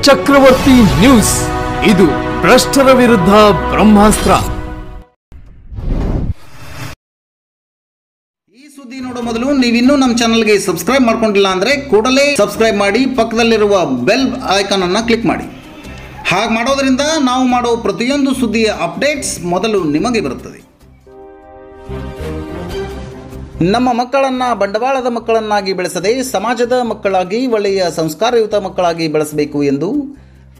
ಚಕ್ರವರ್ತಿ news, ಇದು ಭ್ರಷ್ಟರ ವಿರುದ್ಧ ಬ್ರಹ್ಮಾಸ್ತ್ರ. ಈ ಸುದ್ದಿ ನೋಡೋ ಮೊದಲು ನೀವಿನ್ನೂ ನಮ್ಮ ಚಾನಲ್ಗೆ ಸಬ್ಸ್ಕ್ರೈಬ್ ಮಾಡ್ಕೊಂಡಿಲ್ಲ ಅಂದ್ರೆ ಕೂಡಲೇ ಸಬ್ಸ್ಕ್ರೈಬ್ ಮಾಡಿ, ಪಕ್ಕದಲ್ಲಿರುವ ಬೆಲ್ ಐಕಾನ್ ಅನ್ನು ಕ್ಲಿಕ್ ಮಾಡಿ. ಹಾಗೆ ಮಾಡೋದ್ರಿಂದ ನಾವು ಮಾಡೋ ಪ್ರತಿಯೊಂದು ಸುದ್ದಿಯ ಅಪ್ಡೇಟ್ಸ್ ಮೊದಲು ನಿಮಗೆ ಬರುತ್ತದೆ. ನಮ್ಮ ಮಕ್ಕಳನ್ನ ಬಂಡವಾಳದ ಮಕ್ಕಳನ್ನಾಗಿ ಬೆಳೆಸದೆ ಸಮಾಜದ ಮಕ್ಕಳಾಗಿ ಒಳ್ಳೆಯ ಸಂಸ್ಕಾರಯುತ ಮಕ್ಕಳಾಗಿ ಬೆಳೆಸಬೇಕು ಎಂದು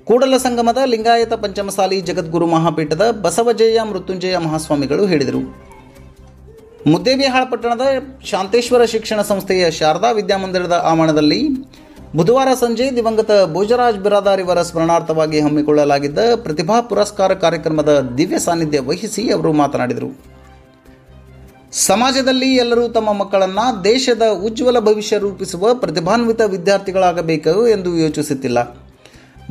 ಕೂಡಲ ಸಂಗಮದ ಲಿಂಗಾಯತ ಪಂಚಮಸಾಲಿ ಜಗದ್ಗುರು ಮಹಾಪೀಠದ ಬಸವಜಯ ಮೃತ್ಯುಂಜಯ ಮಹಾಸ್ವಾಮಿಗಳು ಹೇಳಿದರು. ಮುದ್ದೇಬಿಹಾಳ ಪಟ್ಟಣದ ಶಾಂತೇಶ್ವರ ಶಿಕ್ಷಣ ಸಂಸ್ಥೆಯ ಶಾರದಾ ವಿದ್ಯಾಮಂದಿರದ ಆವರಣದಲ್ಲಿ ಬುಧವಾರ ಸಂಜೆ ದಿವಂಗತ ಭೋಜರಾಜ್ ಬಿರಾದಾರ್ ಇವರ ಸ್ಮರಣಾರ್ಥವಾಗಿ ಹಮ್ಮಿಕೊಳ್ಳಲಾಗಿದ್ದ ಪ್ರತಿಭಾ ಪುರಸ್ಕಾರ ಕಾರ್ಯಕ್ರಮದ ದಿವ್ಯ ಸಾನ್ನಿಧ್ಯ ವಹಿಸಿ ಅವರು ಮಾತನಾಡಿದರು. ಸಮಾಜದಲ್ಲಿ ಎಲ್ಲರೂ ತಮ್ಮ ಮಕ್ಕಳನ್ನು ದೇಶದ ಉಜ್ವಲ ಭವಿಷ್ಯ ರೂಪಿಸುವ ಪ್ರತಿಭಾನ್ವಿತ ವಿದ್ಯಾರ್ಥಿಗಳಾಗಬೇಕು ಎಂದು ಯೋಚಿಸುತ್ತಿಲ್ಲ.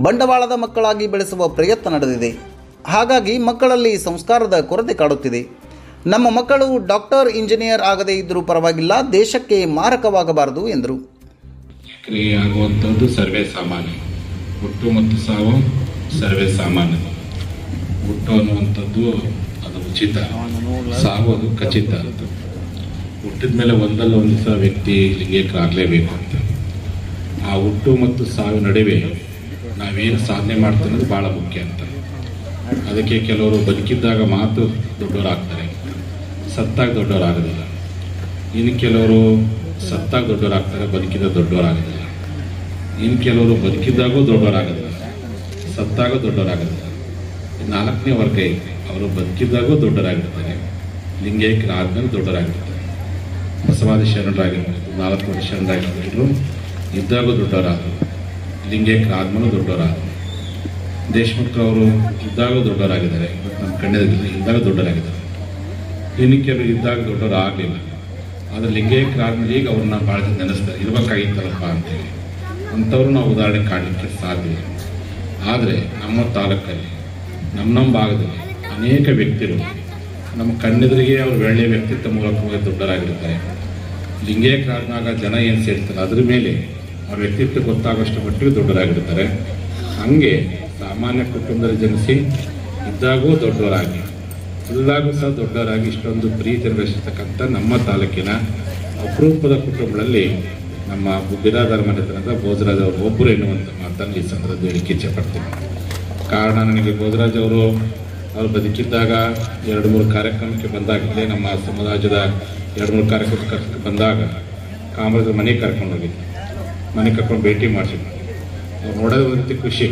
ಬಂಡವಾಳದ ಮಕ್ಕಳಾಗಿ ಬೆಳೆಸುವ ಪ್ರಯತ್ನ ನಡೆದಿದೆ. ಹಾಗಾಗಿ ಮಕ್ಕಳಲ್ಲಿ ಸಂಸ್ಕಾರದ ಕೊರತೆ ಕಾಡುತ್ತಿದೆ. ನಮ್ಮ ಮಕ್ಕಳು ಡಾಕ್ಟರ್, ಇಂಜಿನಿಯರ್ ಆಗದೇ ಇದ್ದರೂ ಪರವಾಗಿಲ್ಲ, ದೇಶಕ್ಕೆ ಮಾರಕವಾಗಬಾರದು ಎಂದರು. ಆಗುವಂಥದ್ದು ಸರ್ವೇ ಸಾಮಾನ್ಯ. ಹುಟ್ಟು ಮತ್ತು ಸಾವು ಸರ್ವೇ ಸಾಮಾನ್ಯ. ಹುಟ್ಟು ಅನ್ನುವಂಥದ್ದು ಅದು ಉಚಿತ, ಸಾವು ಅದು ಖಚಿತ. ಅಂತ ಹುಟ್ಟಿದ ಮೇಲೆ ಒಂದಲ್ಲ ಒಂದು ದಿವಸ ವ್ಯಕ್ತಿ ಲಿಂಗೈಕ್ಯರಾಗಲೇಬೇಕು ಅಂತ. ಆ ಹುಟ್ಟು ಮತ್ತು ಸಾವಿನ ನಡುವೆ ನಾವೇನು ಸಾಧನೆ ಮಾಡ್ತೀವಿ ಅನ್ನೋದು ಭಾಳ ಮುಖ್ಯ ಅಂತ. ಅದಕ್ಕೆ ಕೆಲವರು ಬದುಕಿದ್ದಾಗ ಮಾತ್ರ ದೊಡ್ಡವರಾಗ್ತಾರೆ, ಸತ್ತಾಗ ದೊಡ್ಡವರಾಗೋದಿಲ್ಲ. ಇನ್ನು ಕೆಲವರು ಸತ್ತಾಗ ದೊಡ್ಡವರಾಗ್ತಾರೆ, ಬದುಕಿದ ದೊಡ್ಡವರಾಗೋದಿಲ್ಲ. ಇನ್ನು ಕೆಲವರು ಬದುಕಿದ್ದಾಗೂ ದೊಡ್ಡವರಾಗೋದಿಲ್ಲ, ಸತ್ತಾಗ ದೊಡ್ಡವರಾಗೋದಿಲ್ಲ. ನಾಲ್ಕನೇ ವರ್ಗ ಇದೆ, ಅವರು ಬದುಕಿದ್ದಾಗೂ ದೊಡ್ಡವರಾಗಿರ್ತಾರೆ, ಲಿಂಗೈಕ್ಯರಾದ್ಮೇಲೆ ದೊಡ್ಡವರಾಗಿರ್ತಾರೆ. ಬಸವಾದಿ ಶರಣರಾಗಿರ್ಬೋದು, 4 ವರ್ಷ ಶರಣರಾಗಿರ್ಬೋದು, ಇದ್ದಾಗೂ ದೊಡ್ಡವರಾದರು, ಲಿಂಗೈಕ್ಯರಾದ್ಮೇಲೂ ದೊಡ್ಡವರಾದರು. ದೇಶಮುಖರವರು ಇದ್ದಾಗೂ ದೊಡ್ಡವರಾಗಿದ್ದಾರೆ, ನಮ್ಮ ಕಣ್ಣೆದಿಲ್ಲ, ಇದ್ದಾಗ ದೊಡ್ಡವರಾಗಿದ್ದಾರೆ. ಇನ್ನು ಕೆಲವರು ಇದ್ದಾಗ ದೊಡ್ಡವರು ಆಗಲಿಲ್ಲ, ಆದರೆ ಲಿಂಗೈಕ್ಯರಾದ್ಮೇಲೆ ಈಗ ಅವ್ರನ್ನ ಭಾಳ ಜನ ನೆನೆಸ್ತಾರೆ, ಇರಬೇಕಾಗಿತ್ತಲ್ಲಪ್ಪ ಅಂತೇಳಿ. ಅಂಥವ್ರು ನಾವು ಉದಾಹರಣೆ ಕಾಣಲಿಕ್ಕೆ ಸಾಧ್ಯ. ಆದರೆ ನಮ್ಮ ತಾಲೂಕಲ್ಲಿ ನಮ್ಮ ಭಾಗದಲ್ಲಿ ಅನೇಕ ವ್ಯಕ್ತಿಗಳು ನಮ್ಮ ಕಣ್ಣೆದುರಿಗೆ ಅವರು ಒಳ್ಳೆಯ ವ್ಯಕ್ತಿತ್ವ ಮೂಲಕವಾಗಿ ದೊಡ್ಡರಾಗಿರ್ತಾರೆ. ಲಿಂಗೈಕ್ಯರಾದಾಗ ಜನ ಏನು ಸೇರ್ತಾರೆ ಅದ್ರ ಮೇಲೆ ಅವ್ರ ವ್ಯಕ್ತಿತ್ವ ಗೊತ್ತಾಗೋಷ್ಟು ಮಟ್ಟಿಗೆ ದೊಡ್ಡರಾಗಿರ್ತಾರೆ. ಹಾಗೆ ಸಾಮಾನ್ಯ ಕುಟುಂಬದಲ್ಲಿ ಜನಿಸಿ ಇದ್ದಾಗೂ ದೊಡ್ಡವರಾಗಿ, ಇಲ್ಲಾಗೂ ಸಹ ದೊಡ್ಡವರಾಗಿ ಇಷ್ಟೊಂದು ಪ್ರೀತಿಯನ್ನು ಬೆಳೆಸಿರ್ತಕ್ಕಂಥ ನಮ್ಮ ತಾಲೂಕಿನ ಅಪರೂಪದ ಕುಟುಂಬಗಳಲ್ಲಿ ನಮ್ಮ ಬಿರಾದಾರ್ ಮನೆತನದ ಭೋಜರಾಜ್ ಅವರು ಒಬ್ಬರು ಎನ್ನುವಂಥ ಮಾತನ್ನು ಈ ಸಂದರ್ಭದಲ್ಲಿ ಹೇಳಿಕ್ಕೆ ಇಚ್ಛೆಪಡ್ತೀನಿ. ಕಾರಣ, ನನಗೆ ಭೋಜರಾಜ್ ಅವರು ಬದುಕಿದ್ದಾಗ 2-3 ಕಾರ್ಯಕ್ರಮಕ್ಕೆ ಬಂದಾಗಲೇ ನಮ್ಮ ಸಮಾಜದ 2-3 ಕಾರ್ಯಕ್ರಮಕ್ಕೆ ಬಂದಾಗ ಕಾಮರಾಜ್ ಮನೆಗೆ ಕರ್ಕೊಂಡು ಹೋಗಿದ್ದೆ, ಮನೆ ಕರ್ಕೊಂಡು ಭೇಟಿ ಮಾಡಿಸಿದ್ರು. ಅವ್ರು ನೋಡೋದು ಒಂದು ರೀತಿ ಖುಷಿ.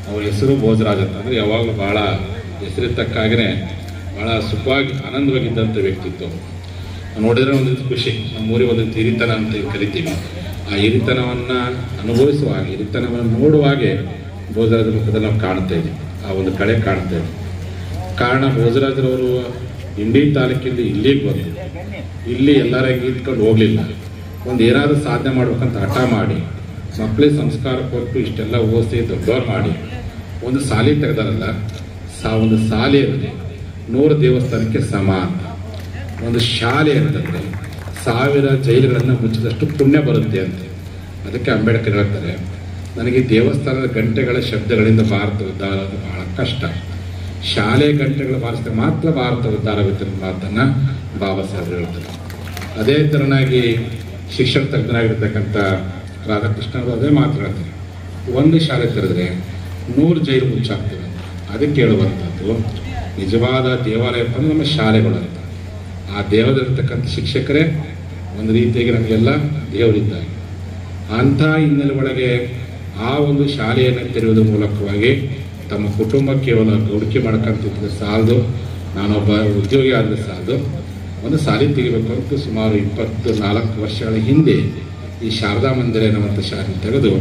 ಅವ್ರ ಹೆಸರು ಭೋಜರಾಜ್ ಅಂತ, ಅಂದರೆ ಯಾವಾಗಲೂ ಭಾಳ ಹೆಸರಿದ್ದಕ್ಕಾಗೇ ಭಾಳ ಸುಖವಾಗಿ ಆನಂದವಾಗಿದ್ದಂಥ ವ್ಯಕ್ತಿತ್ವ. ನೋಡಿದ್ರೆ ಒಂದು ರೀತಿ ಖುಷಿ. ನಮ್ಮೂರಿಗೆ ಒಂದೊಂದು ಹಿರಿತನ ಅಂತ ಕರಿತೀವಿ. ಆ ಹಿರಿತನವನ್ನು ಅನುಭವಿಸುವಾಗ, ಹಿರಿತನವನ್ನು ನೋಡುವಾಗೆ ಭೋಜರಾಜರ ಮುಖದಲ್ಲಿ ನಾವು ಕಾಣ್ತಾ ಇದ್ದೀವಿ, ಆ ಒಂದು ಕಳೆ ಕಾಣ್ತಾ ಇದ್ದೀವಿ. ಕಾರಣ, ಭೋಜರಾಜರವರು ಇಂಡಿ ತಾಲೂಕಿಂದ ಇಲ್ಲಿಗೆ ಬಂದು ಇಲ್ಲಿ ಎಲ್ಲರ ಇದ್ಕೊಂಡು ಹೋಗಲಿಲ್ಲ. ಒಂದು ಏನಾದರೂ ಸಾಧನೆ ಮಾಡ್ಬೇಕಂತ ಹಠ ಮಾಡಿ ಮಕ್ಕಳಿಗೆ ಸಂಸ್ಕಾರ ಕೊಟ್ಟು ಇಷ್ಟೆಲ್ಲ ಓದಿಸಿ ದೊಡ್ಡವ್ರು ಮಾಡಿ ಒಂದು ಸಾಲಿ ತೆಗೆದಾರಲ್ಲ, ಒಂದು ಶಾಲೆ ಅಂದರೆ 100 ದೇವಸ್ಥಾನಕ್ಕೆ ಸಮ ಅಂತ. ಒಂದು ಶಾಲೆ ಅಂತಂದರೆ 1000 ಜೈಲುಗಳನ್ನು ಮುಚ್ಚಿದಷ್ಟು ಪುಣ್ಯ ಬರುತ್ತೆ ಅಂತ. ಅದಕ್ಕೆ ಅಂಬೇಡ್ಕರ್ ಹೇಳ್ತಾರೆ, ನನಗೆ ದೇವಸ್ಥಾನದ ಗಂಟೆಗಳ ಶಬ್ದಗಳಿಂದ ಭಾರತ ಉದ್ಧಾರ ಅದು ಬಹಳ ಕಷ್ಟ, ಶಾಲೆ ಗಂಟೆಗಳ ಬಾರಿಸಿದ್ರೆ ಮಾತ್ರ ಭಾರತ ಉದ್ಧಾರವಿತ್ತು ಅನ್ನೋ ಮಾತನ್ನು ಬಾಬಾ ಸಾಹೇಬ್ ಹೇಳ್ತಾರೆ. ಅದೇ ಥರನಾಗಿ ಶಿಕ್ಷಣ ತಜ್ಞರಾಗಿರ್ತಕ್ಕಂಥ ರಾಧಾಕೃಷ್ಣ ಅವರು ಅದೇ ಮಾತನಾಡ್ತಾರೆ, ಒಂದು ಶಾಲೆ ತೆರೆದ್ರೆ 100 ಜೈಲು ಮುಚ್ಚಾಗ್ತದೆ. ಅದಕ್ಕೆ ಹೇಳುವಂಥದ್ದು ನಿಜವಾದ ದೇವಾಲಯಪ್ಪ ಅಂದ್ರೆ ನಮ್ಮ ಶಾಲೆಗಳು ಅಂತ. ಆ ದೇವದಲ್ಲಿರ್ತಕ್ಕಂಥ ಶಿಕ್ಷಕರೇ ಒಂದು ರೀತಿಯಾಗಿ ನಮಗೆಲ್ಲ ದೇವರಿದ್ದಾರೆ. ಅಂಥ ಹಿನ್ನೆಲೆ ಒಳಗೆ ಆ ಒಂದು ಶಾಲೆಯನ್ನು ತೆರೆಯುವುದರ ಮೂಲಕವಾಗಿ ತಮ್ಮ ಕುಟುಂಬ ಕೇವಲ ಗೌಡಿಕೆ ಮಾಡ್ಕೊಂತಿದ್ರೆ ಸಾಲದು, ನಾನೊಬ್ಬ ಉದ್ಯೋಗಿ ಆದರೆ ಸಾಲದು, ಒಂದು ಶಾಲೆ ತೆಗಿಬೇಕು ಅಂತ ಸುಮಾರು 24 ವರ್ಷಗಳ ಹಿಂದೆ ಈ ಶಾರದಾ ಮಂದಿರ ಎನ್ನುವಂಥ ಶಾಲೆ ತೆಗೆದು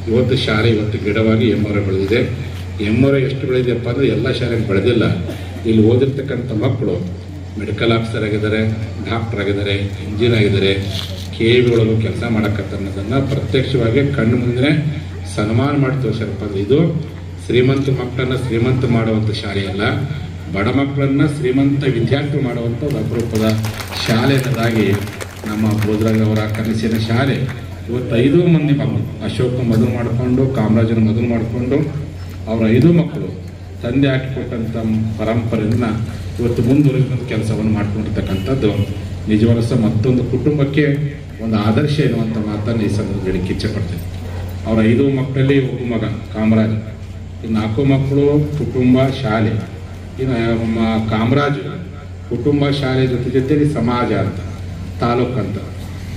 ಇವತ್ತು ಶಾಲೆ ಗಿಡವಾಗಿ ಎಮ್ಮರ ಬೆಳೆದಿದೆ. ಎಮ್ಮರ ಎಷ್ಟು ಬೆಳೆದಿದೆಯಪ್ಪ ಅಂದರೆ ಎಲ್ಲ ಶಾಲೆಗೆ ಬೆಳೆದಿಲ್ಲ. ಇಲ್ಲಿ ಓದಿರ್ತಕ್ಕಂಥ ಮಕ್ಕಳು ಮೆಡಿಕಲ್ ಆಫೀಸರ್ ಆಗಿದ್ದಾರೆ, ಡಾಕ್ಟರ್ ಆಗಿದ್ದಾರೆ, ಇಂಜಿನಿಯರ್ ಆಗಿದ್ದಾರೆ, KV ಒಳಗೂ ಕೆಲಸ ಮಾಡಕತ್ತ ಅನ್ನೋದನ್ನು ಪ್ರತ್ಯಕ್ಷವಾಗಿ ಕಣ್ಣು ಮುಂದೆ ಸನ್ಮಾನ ಮಾಡಿ ತೋರಿಸ್ಯಾರಪ್ಪ. ಇದು ಶ್ರೀಮಂತ ಮಕ್ಕಳನ್ನು ಶ್ರೀಮಂತ ಮಾಡುವಂಥ ಶಾಲೆಯಲ್ಲ, ಬಡ ಮಕ್ಕಳನ್ನು ಶ್ರೀಮಂತ ವಿದ್ಯಾರ್ಥಿ ಮಾಡುವಂಥ ಒಂದು ಅಪರೂಪದ ಶಾಲೆ ಅನ್ನೋದಾಗಿ ನಮ್ಮ ಭೋಜರಾಜ್ ಅವರ ಕನಸಿನ ಶಾಲೆ ಇವತ್ತು 5 ಮಂದಿ ಮಕ್ಕಳು ಅಶೋಕ ಮದುವೆ ಮಾಡಿಕೊಂಡು ಕಾಮರಾಜನ ಮದುವೆ ಮಾಡಿಕೊಂಡು ಅವರ 5 ಮಕ್ಕಳು ತಂದೆ ಹಾಕಿಕೊಟ್ಟಂಥ ಪರಂಪರೆಯನ್ನು ಇವತ್ತು ಮುಂದುವರಿಸುವಂಥ ಕೆಲಸವನ್ನು ಮಾಡ್ಕೊಂಡಿರ್ತಕ್ಕಂಥದ್ದು ನಿಜವಾದ ಸಹ ಮತ್ತೊಂದು ಕುಟುಂಬಕ್ಕೆ ಒಂದು ಆದರ್ಶ ಎನ್ನುವಂಥ ಮಾತನ್ನು ಈ ಸಂದರ್ಭದಲ್ಲಿ ಇಚ್ಛೆ ಪಡ್ತೇನೆ. ಅವರ 5 ಮಕ್ಕಳಲ್ಲಿ ಒಬ್ಬ ಮಗ ಕಾಮರಾಜ, ಇನ್ನು 4 ಮಕ್ಕಳು ಕುಟುಂಬ ಶಾಲೆ. ಇನ್ನು ಕಾಮರಾಜು ಕುಟುಂಬ ಶಾಲೆ ಜೊತೆಲಿ ಸಮಾಜ ಅಂತ ತಾಲೂಕು ಅಂತ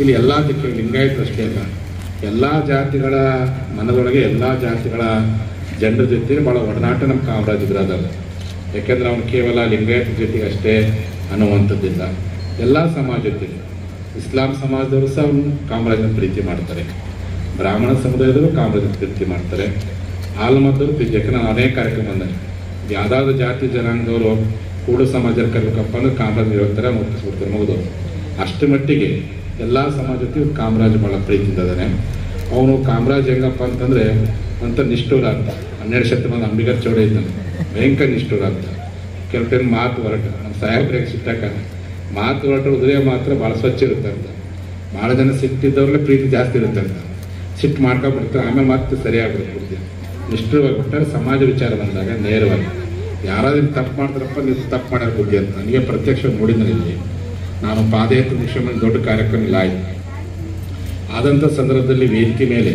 ಇಲ್ಲಿ ಎಲ್ಲ ದಿಕ್ಕ ಲಿಂಗಾಯತ ಅಷ್ಟೇ ಅಲ್ಲ, ಎಲ್ಲ ಜಾತಿಗಳ ಮನದೊಳಗೆ ಎಲ್ಲ ಜಾತಿಗಳ ಜನರ ಜೊತೆ ಭಾಳ ಒಡನಾಟ ನಮ್ಮ ಕಾಮರಾಜ್ ಇದ್ರದಲ್ಲ. ಯಾಕೆಂದ್ರೆ ಅವನು ಕೇವಲ ಲಿಂಗಾಯತ ಜೊತೆಗೆ ಅಷ್ಟೇ ಅನ್ನುವಂಥದ್ದಿಲ್ಲ, ಎಲ್ಲ ಸಮಾಜ ಜೊತೆಗೆ. ಇಸ್ಲಾಂ ಸಮಾಜದವರು ಸಹ ಅವನು ಕಾಮರಾಜನ ಪ್ರೀತಿ ಮಾಡ್ತಾರೆ, ಬ್ರಾಹ್ಮಣ ಸಮುದಾಯದವರು ಕಾಮರಾಜನ ಪ್ರೀತಿ ಮಾಡ್ತಾರೆ, ಆಲ್ಮದವರು ಪ್ರೀತಿ. ಯಾಕಂದ್ರೆ ಅನೇಕ ಕಾರ್ಯಕ್ರಮ ಬಂದರೆ ಯಾವುದಾದ್ರು ಜಾತಿ ಜನಾಂಗದವರು ಕೂಡು ಸಮಾಜ ಕರಿಬೇಕಪ್ಪ ಅಂದ್ರೆ ಕಾಮರಾಜ್ ಹೇಳ್ತಾರೆ, ಮುಟ್ಟಿಸ್ಬಿಡ್ತಾರೆ, ಮುಗಿದವರು. ಅಷ್ಟು ಮಟ್ಟಿಗೆ ಎಲ್ಲ ಸಮಾಜಕ್ಕೆ ಕಾಮರಾಜ್ ಭಾಳ ಪ್ರೀತಿಯಿಂದ ಇದ್ದಾನೆ. ಅವನು ಕಾಮರಾಜ್ ಹೆಂಗಪ್ಪ ಅಂತಂದರೆ ಅಂತ ನಿಷ್ಠೂರ ಅಂತ 12 ಶತಮಾನ ಅಂಬಿಗರ್ ಚೌಡ ಇದ್ದಾನೆ, ಭಯಂಕರ ನಿಷ್ಠೂರ ಅಂತ. ಕೆಲವು ಟೈಮ್ ಮಾತು ಹೊರಟ ನಮ್ಮ ಸಾಹೇಬ್ರಿಗೆ ಸಿಟ್ಟಾಕ ಮಾತು ಹೊರಟ ಉದಯ ಮಾತ್ರ ಭಾಳ ಸ್ವಚ್ಛ ಇರುತ್ತೆ ಅಂತ. ಭಾಳ ಜನ ಸಿಟ್ಟಿದ್ದವ್ರಲ್ಲೇ ಪ್ರೀತಿ ಜಾಸ್ತಿ ಇರುತ್ತೆ ಅಂತ, ಸಿಟ್ಟು ಮಾಡ್ಕೊಂಡ್ಬಿಡ್ತಾರೆ, ಆಮೇಲೆ ಮತ್ತೆ ಸರಿಯಾಗ್ಬಿಡ್ತೀವಿ. ನಿಷ್ಠುರವಾಗಿ ಬಿಟ್ಟರೆ ಸಮಾಜ ವಿಚಾರ ಬಂದಾಗ ನೇರವಾಗಿ ಯಾರಾದ್ರೂ ತಪ್ಪು ಮಾಡ್ತಾರಪ್ಪ ನೀವು ತಪ್ಪು ಮಾಡೋರ ಬುದ್ಧಿ ಅಂತ ನನಗೆ ಪ್ರತ್ಯಕ್ಷ ನೋಡಿದಲ್ಲಿ ನಾನು ಪಾದಯಾತ್ರೆ ಮುಖ್ಯಮಂತ್ರಿ ದೊಡ್ಡ ಕಾರ್ಯಕ್ರಮ ಇಲ್ಲ ಆಯಿತು. ಆದಂಥ ಸಂದರ್ಭದಲ್ಲಿ ವೇದಿಕೆ ಮೇಲೆ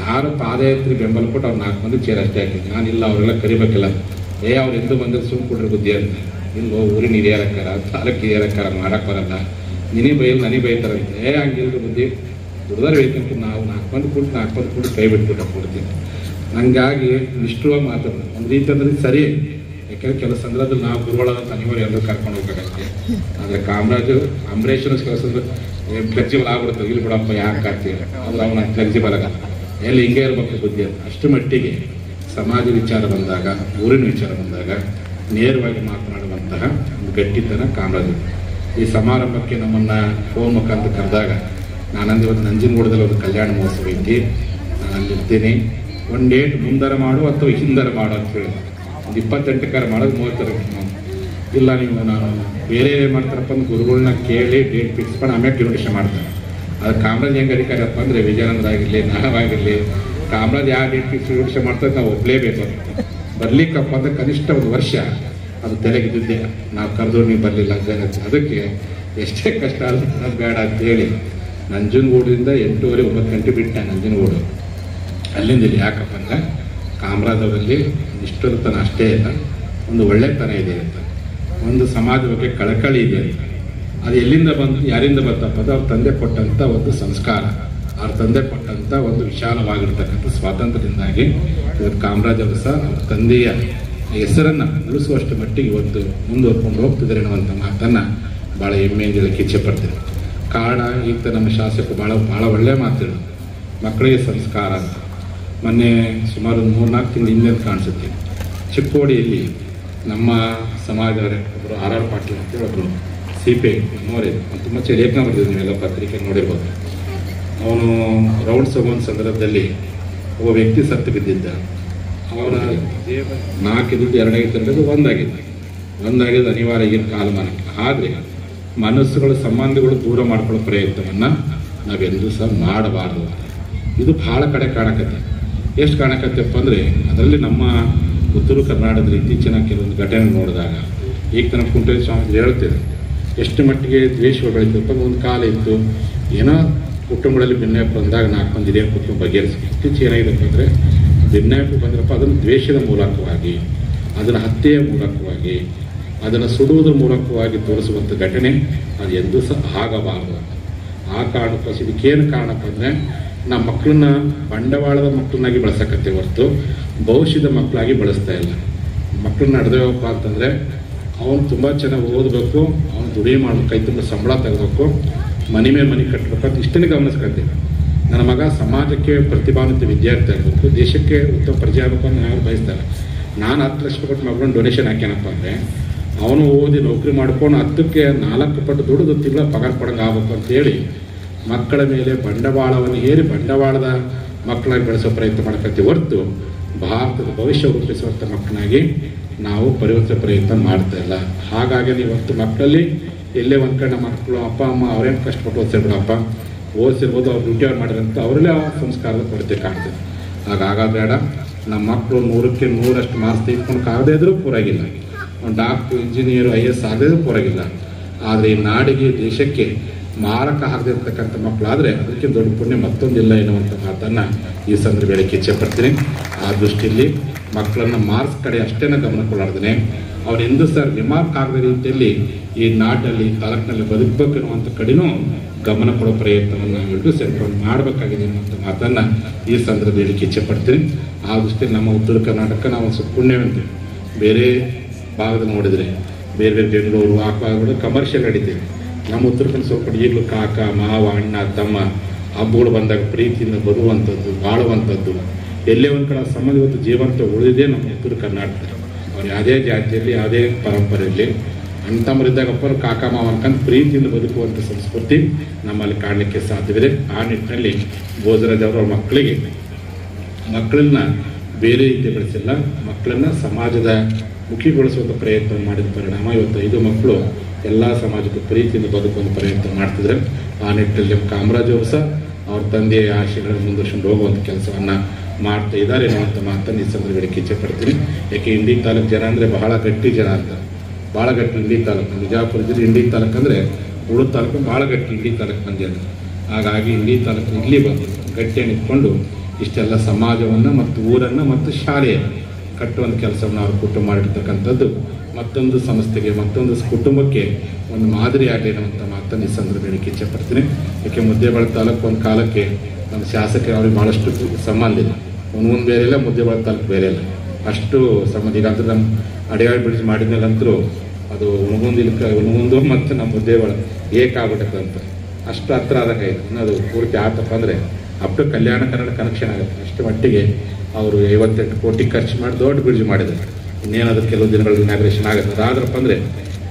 ಯಾರು ಪಾದಯಾತ್ರೆ ಬೆಂಬಲ ಕೊಟ್ಟು ಅವ್ರು 4 ಮಂದಿ ಚೇರ್ ಅಷ್ಟೇ ಹಾಕಿದ್ದೆ. ನಾನಿಲ್ಲ ಅವರೆಲ್ಲ ಕರಿಬೇಕಿಲ್ಲ, ಅವ್ರು ಎಂದು ಬಂದರೆ ಸುಮ್ಮ ಕೊಡ್ರಿ ಬುದ್ಧಿ ಅಂತ. ಇಲ್ಲೋ ಊರಿನ ಹಿರಿಯರಕ್ಕಾರ ತಾಲೂಕು ಹಿರಿಯರಕ್ಕಾರ ಮಾಡಕ್ಕೆ ಬರಲ್ಲ, ನಿನಗೆ ಬೈಲ್ ನನಗೆ ಬೈತಾರಂತೆ. ಹಂಗಿಲ್ರಿ ಬುದ್ಧಿ ದುಡ್ದಾರ ವೇದಿಕೆ ನಾವು 4 ಮಂದಿ ಕೂಡಿ ಕೈ ಬಿಟ್ಬಿಟ್ಟು ಕೊಡ್ತೀನಿ. ಹಂಗಾಗಿ ನಿಷ್ಠುವಾಗಿ ಮಾತಾಡೋದು ಒಂದು ರೀತಿ ಅಂದ್ರೆ ಸರಿ. ಯಾಕೆಂದ್ರೆ ಕೆಲವು ಸಂದರ್ಭದಲ್ಲಿ ನಾವು ಗುರುಗಳಾದಂಥ ಅನಿವಾರ್ಯ ಎಲ್ಲರೂ ಕರ್ಕೊಂಡು ಹೋಗ್ಬೇಕಾಗತ್ತೆ. ಆದರೆ ಕಾಮರಾಜು ಅಂಬರೀಷನ ಕೆಲಸದ ಫ್ಲೆಕ್ಸಿಬಲ್ ಆಗ್ಬಿಡ್ತದೆ, ಇಲ್ಲಿ ಬಿಡಪ್ಪ ಯಾಕೆ ಆಗ್ತೀವಿ ಅಂದ್ರೆ ಅವನ ಫ್ಲೆಕ್ಸಿಬಲ್ ಆಗ ಎಲ್ಲಿ ಹಿಂಗೆ ಇರಬೇಕು ಬುದ್ಧಿ ಅಂತ. ಅಷ್ಟು ಮಟ್ಟಿಗೆ ಸಮಾಜ ವಿಚಾರ ಬಂದಾಗ, ಊರಿನ ವಿಚಾರ ಬಂದಾಗ ನೇರವಾಗಿ ಮಾತನಾಡುವಂತಹ ಒಂದು ಗಟ್ಟಿತನ ಕಾಮರಾಜು. ಈ ಸಮಾರಂಭಕ್ಕೆ ನಮ್ಮನ್ನು ಫೋನ್ ಮುಖಾಂತರ ಕರೆದಾಗ ನಾನಂದು ಇವತ್ತು ನಂಜನಗೂಡದಲ್ಲಿ ಒಂದು ಕಲ್ಯಾಣ ಮಹೋತ್ಸವ ಐತಿ, ನಾನು ಅಲ್ಲಿರ್ತೀನಿ, ಒಂದು ಡೇಟ್ ಮುಂದರ ಮಾಡು ಅಥವಾ ಹಿಂದರ ಮಾಡು ಅಂತ ಹೇಳಿ ಒಂದು 28 ಮಾಡೋದು 30 ಇಲ್ಲ ನೀವು ನಾನು ಬೇರೆ ಮಾಡ್ತಾರಪ್ಪ ಅಂದ್ರೆ ಗುರುಗಳನ್ನ ಕೇಳಿ ಡೇಟ್ ಫಿಕ್ಸ್ ಮಾಡಿ ಆಮೇಲೆ ಕಿಲೋಮೀಟರ್ ಮಾಡ್ತಾರೆ. ಅದು ಕಾಮರಾಜ್ ಹೆಂಗೆ ಅಧಿಕಾರಪ್ಪ ಅಂದರೆ ವಿಜಯಾನಂದ ಆಗಿರಲಿ ನಾವಾಗಿರಲಿ ಕಾಮರಾಜ್ ಯಾವ ಡೇಟ್ ಫಿಕ್ಸ್ ಕಿಲೋಮೀಟರ್ ಮಾಡ್ತಾರೆ ನಾವು ಒಪ್ಪಲೇಬೇಕು. ಬರ್ಲಿಕ್ಕಪ್ಪ ಅಂದ್ರೆ ಕನಿಷ್ಠ 1 ವರ್ಷ ಅದು ತೆಲೆಗಿದ್ದಿದ್ದೆ, ನಾವು ಕರೆದು ನೀವು ಬರಲಿಲ್ಲ ಅದಕ್ಕೆ ಎಷ್ಟೇ ಕಷ್ಟ ಆದ್ರೂ ಬೇಡ ಅಂತೇಳಿ ನಂಜನಗೂಡಿಂದ 8:30 9 ಗಂಟೆ ಬಿಟ್ಟೆ ನಂಜನಗೂಡು. ಅಲ್ಲಿಂದ ಇಲ್ಲಿ ಯಾಕಪ್ಪ ಅಂದ್ರೆ ಕಾಮರಾಜ್ ಅವರಲ್ಲಿ ನಿಷ್ಠುರತನ ಅಷ್ಟೇ ಇಲ್ಲ, ಒಂದು ಒಳ್ಳೆತನ ಇದೆ ಅಂತ, ಒಂದು ಸಮಾಜ ಬಗ್ಗೆ ಕಳಕಳಿ ಇದೆ ಅಂತ. ಅದು ಎಲ್ಲಿಂದ ಬಂದು ಯಾರಿಂದ ಬರ್ತಪ್ಪ ಅದು ಅವ್ರ ತಂದೆ ಕೊಟ್ಟಂಥ ಒಂದು ಸಂಸ್ಕಾರ, ಅವ್ರ ತಂದೆ ಕೊಟ್ಟಂಥ ಒಂದು ವಿಶಾಲವಾಗಿರ್ತಕ್ಕಂಥ ಸ್ವಾತಂತ್ರ್ಯದಿಂದಾಗಿ ಇವತ್ತು ಕಾಮರಾಜ್ ಅವರು ಸಹ ಅವ್ರ ತಂದೆಯ ಹೆಸರನ್ನು ಉಳಿಸುವಷ್ಟು ಮಟ್ಟಿಗೆ ಇವತ್ತು ಮುಂದುವರ್ಕೊಂಡು ಹೋಗ್ತಿದ್ದಾರೆ ಅನ್ನುವಂಥ ಮಾತನ್ನು ಭಾಳ ಹೆಮ್ಮೆಯಿಂದ ಹೇಳಕ್ಕೆ ಇಚ್ಛೆ ಪಡ್ತೀನಿ. ಕಾರಣ ಈಗ ನಮ್ಮ ಶಾಸಕರು ಭಾಳ ಒಳ್ಳೆಯ ಮಾತುಗಳು, ಮಕ್ಕಳಿಗೆ ಸಂಸ್ಕಾರ ಅಂತ. ಮೊನ್ನೆ ಸುಮಾರು 3-4 ತಿಂಗಳ ಹಿಂದೆ ಕಾಣಿಸುತ್ತೆ, ಚಿಕ್ಕೋಡಿಯಲ್ಲಿ ನಮ್ಮ ಸಮಾಜದವರೇ ಒಬ್ಬರು RR ಪಾಟೀಲ್ ಅಂತೇಳಿ ಒಬ್ಬರು CPI ನಮ್ಮವರೇ ತುಂಬ ಲೇಖನ ಬರೆದಿದ್ದು, ನೀವೆಲ್ಲ ಪತ್ರಿಕೆ ನೋಡಿರ್ಬೋದು. ಅವನು ರೌಂಡ್ಸ್ ಹೋಗುವ ಸಂದರ್ಭದಲ್ಲಿ ಒಬ್ಬ ವ್ಯಕ್ತಿ ಸತ್ತು ಬಿದ್ದಿದ್ದ. ಅವನ 4 ದುಡ್ಡು 2 ಆಗಿದ್ದು ಒಂದಾಗಿದ್ದು ಅನಿವಾರ್ಯ ಈಗಿನ ಕಾಲಮಾನಕ್ಕೆ. ಆದರೆ ಮನಸ್ಸುಗಳ ಸಂಬಂಧಗಳು ದೂರ ಮಾಡ್ಕೊಳ್ಳೋ ಪ್ರಯತ್ನವನ್ನು ನಾವೆಂದೂ ಸಹ ಮಾಡಬಾರ್ದು. ಇದು ಭಾಳ ಕಡೆ ಕಾಣಕತ್ತೆ. ಎಷ್ಟು ಕಾಣಕತ್ತಪ್ಪ ಅಂದರೆ ಅದರಲ್ಲಿ ನಮ್ಮ ಉತ್ತರ ಕರ್ನಾಟಕದಲ್ಲಿ ಇತ್ತೀಚಿನ ಕೆಲವೊಂದು ಘಟನೆ ನೋಡಿದಾಗ ಈಗ ತನಕ ಕುಂಟೇಶ ಸ್ವಾಮಿ ಹೇಳ್ತೇವೆ ಎಷ್ಟು ಮಟ್ಟಿಗೆ ದ್ವೇಷಗಳು ಬೆಳೀತಪ್ಪ. ಒಂದು ಕಾಲ ಇತ್ತು, ಏನೋ ಕುಟುಂಬಗಳಲ್ಲಿ ಭಿನ್ನಾಪ ಬಂದಾಗ 4 ಮಂದಿ ಇದೇ ಕುಟುಂಬ ಬಗೆಹರಿಸಿ. ಇತ್ತೀಚೆಗೆ ಏನಾಗಿದೆಪ್ಪ ಅಂದರೆ ಭಿನ್ನಾಪ ಬಂದ್ರಪ್ಪ ಅದನ್ನು ದ್ವೇಷದ ಮೂಲಕವಾಗಿ, ಅದನ್ನು ಹತ್ಯೆಯ ಮೂಲಕವಾಗಿ, ಅದನ್ನು ಸುಡುವುದರ ಮೂಲಕವಾಗಿ ತೋರಿಸುವಂಥ ಘಟನೆ ಅದು ಎಂದೂ ಸಹ ಆಗಬಾರದು. ಆ ಕಾರಣಕ್ಕೋಸ್ಕರ ಇದಕ್ಕೇನು ಕಾರಣಪ್ಪ ಅಂದರೆ ನಮ್ಮ ಮಕ್ಕಳನ್ನ ಬಂಡವಾಳದ ಮಕ್ಕಳನ್ನಾಗಿ ಬಳಸಕತ್ತೆ ಹೊರತು ಭವಿಷ್ಯದ ಮಕ್ಕಳಾಗಿ ಬಳಸ್ತಾ ಇಲ್ಲ. ಮಕ್ಕಳನ್ನ ನಡೆದೇವಪ್ಪ ಅಂತಂದರೆ ಅವನು ತುಂಬ ಚೆನ್ನಾಗಿ ಓದಬೇಕು, ಅವನು ದುಡಿಮೆ ಮಾಡಬೇಕು, ಕೈ ತುಂಬ ಸಂಬಳ ತೆಗೆದಬೇಕು, ಮನೆ ಮೇಲೆ ಮನೆ ಕಟ್ಟಬೇಕು ಅಂತ ಇಷ್ಟನ್ನೇ ಗಮನಿಸ್ಕೊಳ್ತೀವಿ. ನನ್ನ ಮಗ ಸಮಾಜಕ್ಕೆ ಪ್ರತಿಭಾನ್ವಿತ ವಿದ್ಯಾರ್ಥಿ ಆಗಬೇಕು, ದೇಶಕ್ಕೆ ಉತ್ತಮ ಪರಿಚಯ ಆಗಬೇಕು ಅಂತ ಯಾರು ಬಯಸ್ತಾರೆ. ನಾನು 10 ಲಕ್ಷ ಕೊಟ್ಟು ಮಗಳನ್ನ ಡೊನೇಷನ್ ಹಾಕ್ಯಾನಪ್ಪ ಅಂದರೆ ಅವನು ಓದಿ ನೌಕರಿ ಮಾಡ್ಕೊಂಡು 10ಕ್ಕೆ 4 ಪಟ್ಟು ದುಡಿದು ತಿಂಗಳ ಪಗಾರ ಕೊಡಂಗೆ ಆಗಬೇಕು ಅಂತೇಳಿ ಮಕ್ಕಳ ಮೇಲೆ ಬಂಡವಾಳವನ್ನು ಹೇರಿ ಬಂಡವಾಳದ ಮಕ್ಕಳಾಗಿ ಬೆಳೆಸೋ ಪ್ರಯತ್ನ ಮಾಡ್ಕೊಳ್ತೀವಿ ಹೊರತು ಭಾರತದ ಭವಿಷ್ಯ ರೂಪಿಸುವಂಥ ಮಕ್ಕಳಾಗಿ ನಾವು ಪರಿವರ್ತನೆ ಪ್ರಯತ್ನ ಮಾಡ್ತಾ ಇಲ್ಲ. ಹಾಗಾಗಿ ಇವತ್ತು ಮಕ್ಕಳಲ್ಲಿ ಎಲ್ಲೇ ಒಂದು ಕಡೆ ಮಕ್ಕಳು ಅಪ್ಪ ಅಮ್ಮ ಅವರೇನು ಕಷ್ಟಪಟ್ಟು ಓದಿಸ್ಬಿಡಪ್ಪ, ಓದಿಸಿರ್ಬೋದು, ಅವ್ರು ಡ್ಯೂಟಿ ಮಾಡಿರಂತ ಅವರಲ್ಲೇ ಆ ಸಂಸ್ಕಾರದ ಕೊರತೆ ಕಾಣ್ತದೆ. ಹಾಗಾಗ ಬೇಡ. ನಮ್ಮ ಮಕ್ಕಳು 100ಕ್ಕೆ 100 ಮಾರ್ಕ್ಸ್ ತೆಗೆದುಕೊಂಡು ಇದ್ರೂ ಪೂರಾಗಿಲ್ಲ. ಒಂದು ಡಾಕ್ಟ್ರು, ಇಂಜಿನಿಯರು, IAS ಆಗದಿದ್ರೂ ಪೂರಾಗಿಲ್ಲ. ಆದರೆ ಈ ನಾಡಿಗೆ, ದೇಶಕ್ಕೆ ಮಾರಕ ಆಗದಿರ್ತಕ್ಕಂಥ ಮಕ್ಕಳಾದರೆ ಅದಕ್ಕೆ ದೊಡ್ಡ ಪುಣ್ಯ ಮತ್ತೊಂದಿಲ್ಲ ಎನ್ನುವಂಥ ಮಾತನ್ನು ಈ ಸಂದರ್ಭದಲ್ಲಿ ಇಚ್ಛೆ ಪಡ್ತೀನಿ. ಆ ದೃಷ್ಟಿಯಲ್ಲಿ ಮಕ್ಕಳನ್ನು ಮಾರ್ಕ್ಸ್ ಕಡೆ ಅಷ್ಟೇ ಗಮನ ಕೊಡಾರ್ದೇನೆ ಅವ್ರು ಎಂದು ಸರ್ ರಿಮಾರ್ಕ್ ಆಗದ ರೀತಿಯಲ್ಲಿ ಈ ನಾಡಿನಲ್ಲಿ, ತಾಲೂಕಿನಲ್ಲಿ ಬದುಕಬೇಕು ಅನ್ನುವಂಥ ಕಡೆನೂ ಗಮನ ಕೊಡೋ ಪ್ರಯತ್ನವನ್ನು ನಾವೆಲ್ಲರೂ ಸೇರ್ಕೊಂಡು ಮಾಡಬೇಕಾಗಿದೆ ಅನ್ನುವಂಥ ಮಾತನ್ನು ಈ ಸಂದರ್ಭದಲ್ಲಿ ಇಚ್ಛೆ ಪಡ್ತೀನಿ. ಆ ದೃಷ್ಟಿಯಲ್ಲಿ ನಮ್ಮ ಉತ್ತರ ಕರ್ನಾಟಕ ನಾವು ಸ್ವಲ್ಪ ಪುಣ್ಯವಂತೀವಿ. ಬೇರೆ ಭಾಗದಲ್ಲಿ ನೋಡಿದರೆ ಬೇರೆ ಬೇರೆ ಬೆಂಗಳೂರು ಆ ಭಾಗಗಳು ಕಮರ್ಷಿಯಲ್ ನಡೀತೀವಿ. ನಮ್ಮ ಉತ್ತರ ಕನ್ನಡ ಸ್ವಲ್ಪ ಈಗಲೂ ಕಾಕ, ಮಾವ, ಅಣ್ಣ, ತಮ್ಮ ಹಬ್ಬಗಳು ಬಂದಾಗ ಪ್ರೀತಿಯಿಂದ ಬರುವಂಥದ್ದು, ಬಾಳುವಂಥದ್ದು, ಎಲ್ಲೇ ಒಂದು ಕಡೆ ಸಂಬಂಧ ಇವತ್ತು ಜೀವಂತ ಉಳಿದಿದೆ ನಮ್ಮ ಉತ್ತರ ಕರ್ನಾಟಕ. ಅವ್ರು ಯಾವುದೇ ಜಾತಿಯಲ್ಲಿ, ಯಾವುದೇ ಪರಂಪರೆಯಲ್ಲಿ ಅಂತಮರಿದ್ದಾಗಪ್ಪ ಕಾಕ ಮಾವ ಅನ್ಕಂತ ಪ್ರೀತಿಯಿಂದ ಬದುಕುವಂಥ ಸಂಸ್ಕೃತಿ ನಮ್ಮಲ್ಲಿ ಕಾಣಲಿಕ್ಕೆ ಸಾಧ್ಯವಿದೆ. ಆ ನಿಟ್ಟಿನಲ್ಲಿ ಭೋಜರಾಜ್ ಅವರ ಮಕ್ಕಳನ್ನ ಬೇರೆ ರೀತಿ ಬೆಳೆಸಿಲ್ಲ, ಮಕ್ಕಳನ್ನ ಸಮಾಜದ ಮುಖಿಗೊಳಿಸುವಂಥ ಪ್ರಯತ್ನ ಮಾಡಿದ ಪರಿಣಾಮ ಇವತ್ತು 5 ಮಕ್ಕಳು ಎಲ್ಲ ಸಮಾಜಕ್ಕೆ ಪ್ರೀತಿಯಿಂದ ಬದುಕುವಂಥ ಪ್ರಯತ್ನ ಮಾಡ್ತಿದ್ರೆ. ಆ ನಿಟ್ಟಿನಲ್ಲಿ ಕಾಮರಾಜ್ ಅವರು ಸಹ ಅವ್ರ ತಂದೆಯ ಆಶಯಗಳನ್ನು ಮುಂದುವರ್ಸ್ಕೊಂಡು ಹೋಗುವಂಥ ಕೆಲಸವನ್ನು ಮಾಡ್ತಾ ಇದ್ದಾರೆ ಅನ್ನುವಂಥ ಮಾತನ್ನು ಈ ಸಂದರ್ಭದಲ್ಲಿ ಇಚ್ಛೆ ಪಡ್ತೀನಿ. ಯಾಕೆ ಇಂಡಿ ತಾಲೂಕು ಜನ ಅಂದರೆ ಬಹಳ ಗಟ್ಟಿ ಜನ ಅಂತ, ಭಾಳ ಗಟ್ಟಿ ಇಂಡಿ ತಾಲೂಕು. ಬಿಜಾಪುರ ಜಿಲ್ಲೆ ಇಂಡಿ ತಾಲೂಕು ಅಂದರೆ ಉಳು ತಾಲೂಕು ಭಾಳ ಗಟ್ಟಿ ಇಂಡಿ ತಾಲೂಕು ಬಂದಿದೆ. ಹಾಗಾಗಿ ಇಂಡಿ ತಾಲೂಕು ಇಲ್ಲಿ ಬಂದು ಗಟ್ಟಿಯನ್ನು ಇಟ್ಕೊಂಡು ಇಷ್ಟೆಲ್ಲ ಸಮಾಜವನ್ನು ಮತ್ತು ಊರನ್ನು ಮತ್ತು ಶಾಲೆಯನ್ನು ಕಟ್ಟುವಂಥ ಕೆಲಸವನ್ನು ಅವರು ಕುಟುಂಬ ಮಾಡಿರ್ತಕ್ಕಂಥದ್ದು ಮತ್ತೊಂದು ಸಂಸ್ಥೆಗೆ, ಮತ್ತೊಂದು ಕುಟುಂಬಕ್ಕೆ ಒಂದು ಮಾದರಿ ಆಗಲಿ ಅನ್ನುವಂಥ ಮಾತನ್ನು ಈ ಸಂದರ್ಭದಲ್ಲಿ ಇಚ್ಛೆ ಪಡ್ತೀನಿ. ಯಾಕೆ ಮುದ್ದೇಬಿಹಾಳ ತಾಲೂಕು ಒಂದು ಕಾಲಕ್ಕೆ ನಮ್ಮ ಶಾಸಕರು ಅವ್ರಿಗೆ ಭಾಳಷ್ಟು ಸಂಬಂಧ ಇಲ್ಲ. ಒಂದು ಬೇರೆ ಇಲ್ಲ, ಮುದ್ದೇಬಿಹಾಳ ತಾಲೂಕು ಬೇರೆ ಇಲ್ಲ, ಅಷ್ಟು ಸಂಬಂಧ. ಈಗ ಅಂದ್ರೆ ನಮ್ಮ ಅಡಿಯಾಳ್ ಬ್ರಿಡ್ಜ್ ಮಾಡಿದ್ಮೇಲಂತರೂ ಅದು ಉಣಗುಂದು ಮತ್ತು ನಮ್ಮ ಮುದ್ದೇಬಿಹಾಳ ಏಕಾಗ್ಬಿಟ್ಟಂತ ಅಷ್ಟು ಹತ್ರ ಆದಾಗ ಅದು ಪೂರ್ತಿ ಆತಪ್ಪ ಅಂದರೆ up to Kalyana Kannada connection ಆಗುತ್ತೆ. ಅಷ್ಟು ಮಟ್ಟಿಗೆ ಅವರು 58 ಕೋಟಿ ಖರ್ಚು ಮಾಡಿ ದೊಡ್ಡ ಬ್ರಿಡ್ಜ್ ಮಾಡಿದ್ದಾರೆ. ಇನ್ನೇನಾದ್ರೂ ಕೆಲವು ದಿನಗಳಲ್ಲಿ ಇನಾಗ್ರೇಷನ್ ಆಗುತ್ತೆ. ಅದಾದ್ರಪ್ಪ ಅಂದರೆ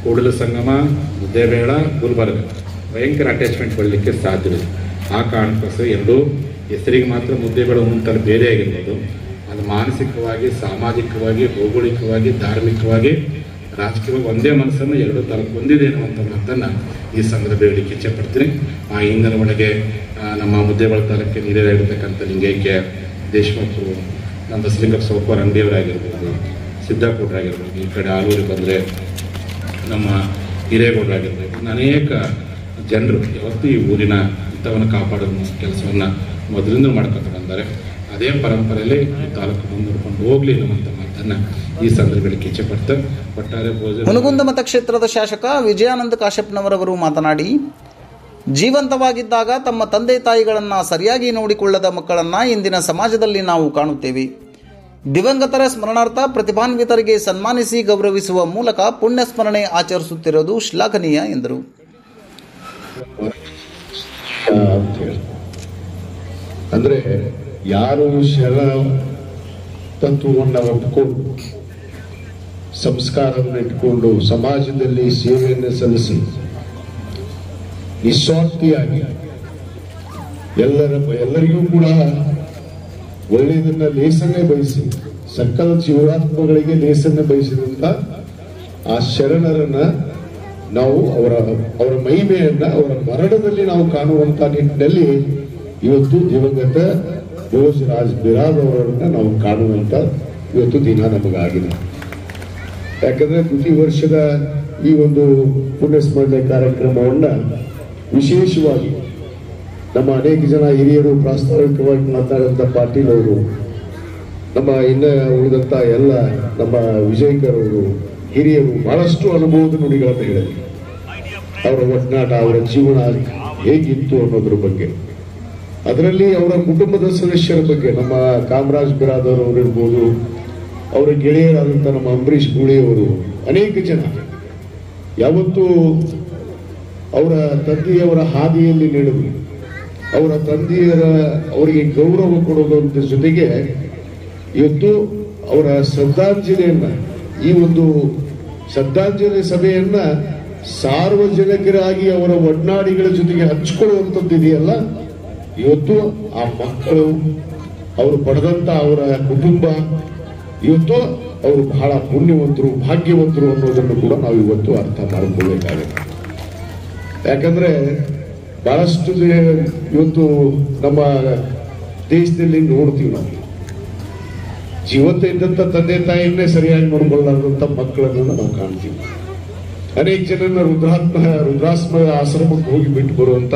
ಕೂಡಲ ಸಂಗಮ, ಮುದ್ದೇಬಿಹಾಳ, ಗುಲ್ಬರ್ಗ ಭಯಂಕರ ಅಟ್ಯಾಚ್ಮೆಂಟ್ ಬರಲಿಕ್ಕೆ ಸಾಧ್ಯವಿದೆ. ಆ ಕಾರಣಕ್ಕೋಸ್ಕರ ಎರಡೂ ಹೆಸರಿಗೆ ಮಾತ್ರ ಮುದ್ದೇಬಿಹಾಳ ಒಂಥರ ಬೇರೆ ಆಗಿರ್ಬೋದು, ಅದು ಮಾನಸಿಕವಾಗಿ, ಸಾಮಾಜಿಕವಾಗಿ, ಭೌಗೋಳಿಕವಾಗಿ, ಧಾರ್ಮಿಕವಾಗಿ, ರಾಜಕೀಯವಾಗಿ ಒಂದೇ ಮನಸ್ಸನ್ನು ಎರಡೂ ತಾಲೂಕು ಹೊಂದಿದೆ ಅನ್ನುವಂಥ ಮಾತನ್ನು ಈ ಸಂದರ್ಭದಲ್ಲಿ ಇಚ್ಛೆ ಪಡ್ತೀನಿ. ಆ ಹಿಂದಿನ ಒಳಗೆ ನಮ್ಮ ಮುದ್ದೇಬಿಹಾಳ ತಾಲೂಕಿಗೆ ಹಿರಿಯರಾಗಿರ್ತಕ್ಕಂಥ ಲಿಂಗೈಕ್ಯ ದೇಶಮುಖರು, ನಮ್ಮ ಬಸಲಿಂಗಪ್ಪ ಸೌಕರ್ ಅಂಗಡಿಯವರಾಗಿರ್ಬೋದು, ಸಿದ್ದಾಪುರರಾಗಿರ್ಬೋದು, ಈ ಕಡೆ ಆಲೂರಿಗೆ ಬಂದರೆ ನಮ್ಮ ಹಿರೇಗೌಡರಾಗಿರ್ಬೋದು, ಅನೇಕ ಜನರು ಯಾವತ್ತೂ ಈ ಊರಿನ ಹಿತವನ್ನು ಕಾಪಾಡೋ ಕೆಲಸವನ್ನು ಮೊದಲಿಂದ ಮಾಡ್ಕೊತ ಬಂದ್ದಾರೆ. ಅದೇ ಪರಂಪರೆಯಲ್ಲಿ ಈ ತಾಲೂಕು ಮುಂದುವರ್ಕೊಂಡು ಹೋಗ್ಲಿ ಅನ್ನುವಂಥ ಮಾತನ್ನು ಈ ಸಂದರ್ಭದಲ್ಲಿ ಇಚ್ಛೆ ಪಡ್ತಾರೆ. ಒಟ್ಟಾರೆ ಹುನಗುಂದ ಮತಕ್ಷೇತ್ರದ ಶಾಸಕ ವಿಜಯಾನಂದ ಕಾಶ್ಯಪ್ನವರವರು ಮಾತನಾಡಿ, ಜೀವಂತವಾಗಿದ್ದಾಗ ತಮ್ಮ ತಂದೆ ತಾಯಿಗಳನ್ನು ಸರಿಯಾಗಿ ನೋಡಿಕೊಳ್ಳದ ಮಕ್ಕಳನ್ನು ಇಂದಿನ ಸಮಾಜದಲ್ಲಿ ನಾವು ಕಾಣುತ್ತೇವೆ. ದಿವಂಗತರ ಸ್ಮರಣಾರ್ಥ ಪ್ರತಿಭಾನ್ವಿತರಿಗೆ ಸನ್ಮಾನಿಸಿ ಗೌರವಿಸುವ ಮೂಲಕ ಪುಣ್ಯ ಸ್ಮರಣೆ ಆಚರಿಸುತ್ತಿರುವುದು ಶ್ಲಾಘನೀಯ ಎಂದರು. ಅಂದ್ರೆ ಯಾರು ಶರಣ ತತ್ವವನ್ನು ಒಪ್ಪಿಕೊಂಡು ಸಂಸ್ಕಾರವನ್ನು ಇಟ್ಕೊಂಡು ಸಮಾಜದಲ್ಲಿ ಸೇವೆಯನ್ನು ಸಲ್ಲಿಸಿ ನಿಸ್ವಾರ್ಥಿಯಾಗಿ ಎಲ್ಲರಿಗೂ ಕೂಡ ಒಳ್ಳೆಯದನ್ನ ಲೇಸನ್ನೇ ಬಯಸಿ ಸಕಲ ಜೀವಾತ್ಮಗಳಿಗೆ ಲೇಸನ್ನೇ ಬಯಸಿದಂತ ಆ ಶರಣರನ್ನ ನಾವು ಅವರ ಮಹಿಮೆಯನ್ನ ಅವರ ಮರಣದಲ್ಲಿ ನಾವು ಕಾಣುವಂತ ನಿಟ್ಟಿನಲ್ಲಿ ಇವತ್ತು ದಿವಂಗತ ಭೋಜರಾಜ್ ಬಿರಾದ್ ಅವರನ್ನ ನಾವು ಕಾಣುವಂತ ಇವತ್ತು ದಿನ ನಮಗಾಗಿದೆ. ಯಾಕಂದ್ರೆ ಪ್ರತಿ ವರ್ಷದ ಈ ಒಂದು ಪುಣ್ಯಸ್ಮರಣೆ ಕಾರ್ಯಕ್ರಮವನ್ನ ವಿಶೇಷವಾಗಿ ನಮ್ಮ ಅನೇಕ ಜನ ಹಿರಿಯರು ಪ್ರಾಸ್ತಾವಿಕವಾಗಿ ಮಾತನಾಡಿದಂಥ ಪಾಟೀಲ್ ಅವರು, ನಮ್ಮ ಇನ್ನ ಉಳಿದಂತ ಎಲ್ಲ ನಮ್ಮ ವಿಜಯಕರ್ ಅವರು ಹಿರಿಯರು ಬಹಳಷ್ಟು ಅನುಭವದ ನುಡಿಗಳನ್ನು ಹೇಳಿದರು. ಅವರ ಒಡನಾಟ, ಅವರ ಜೀವನ ಹೇಗಿತ್ತು ಅನ್ನೋದ್ರ ಬಗ್ಗೆ, ಅದರಲ್ಲಿ ಅವರ ಕುಟುಂಬದ ಸದಸ್ಯರ ಬಗ್ಗೆ ನಮ್ಮ ಕಾಮರಾಜ್ ಬಿರಾದರ್ ಅವರು ಇರ್ಬೋದು, ಅವರ ಗೆಳೆಯರಾದಂಥ ನಮ್ಮ ಅಂಬರೀಷ್ ಗೂಳಿಯವರು, ಅನೇಕ ಜನ ಯಾವತ್ತೂ ಅವರ ತಂದೆಯವರ ಹಾದಿಯಲ್ಲಿ ನಡೆದು ಅವರ ಅವರಿಗೆ ಗೌರವ ಕೊಡೋದ್ರ ಜೊತೆಗೆ ಇವತ್ತು ಅವರ ಶ್ರದ್ಧಾಂಜಲಿಯನ್ನ, ಈ ಒಂದು ಶ್ರದ್ಧಾಂಜಲಿ ಸಭೆಯನ್ನ ಸಾರ್ವಜನಿಕರಾಗಿ ಅವರ ಒಡನಾಡಿಗಳ ಜೊತೆಗೆ ಹಂಚಿಕೊಳ್ಳುವಂಥದ್ದು ಇದೆಯಲ್ಲ, ಇವತ್ತು ಆ ಮಕ್ಕಳು, ಅವರು ಪಡೆದಂತ ಅವರ ಕುಟುಂಬ, ಇವತ್ತು ಅವರು ಬಹಳ ಪುಣ್ಯವಂತರು, ಭಾಗ್ಯವಂತರು ಅನ್ನೋದನ್ನು ಕೂಡ ನಾವು ಇವತ್ತು ಅರ್ಥ ಮಾಡಿಕೊಳ್ಳಬೇಕಾಗುತ್ತೆ. ಯಾಕಂದ್ರೆ ಬಹಳಷ್ಟು ಇವತ್ತು ನಮ್ಮ ದೇಶದಲ್ಲಿ ನೋಡ್ತೀವಿ ನಾವು ಜೀವಂತ ಇದ್ದಂತ ತಂದೆ ತಾಯಿಯನ್ನೇ ಸರಿಯಾಗಿ ನೋಡ್ಕೊಳ್ಳಾರ್ದಂತ ಮಕ್ಕಳನ್ನ ನಾವು ಕಾಣ್ತೀವಿ. ಅನೇಕ ಜನರನ್ನ ರುದ್ರಾಶ್ರಮ ಆಶ್ರಮಕ್ಕೆ ಹೋಗಿ ಬಿಟ್ಟು ಬರುವಂತ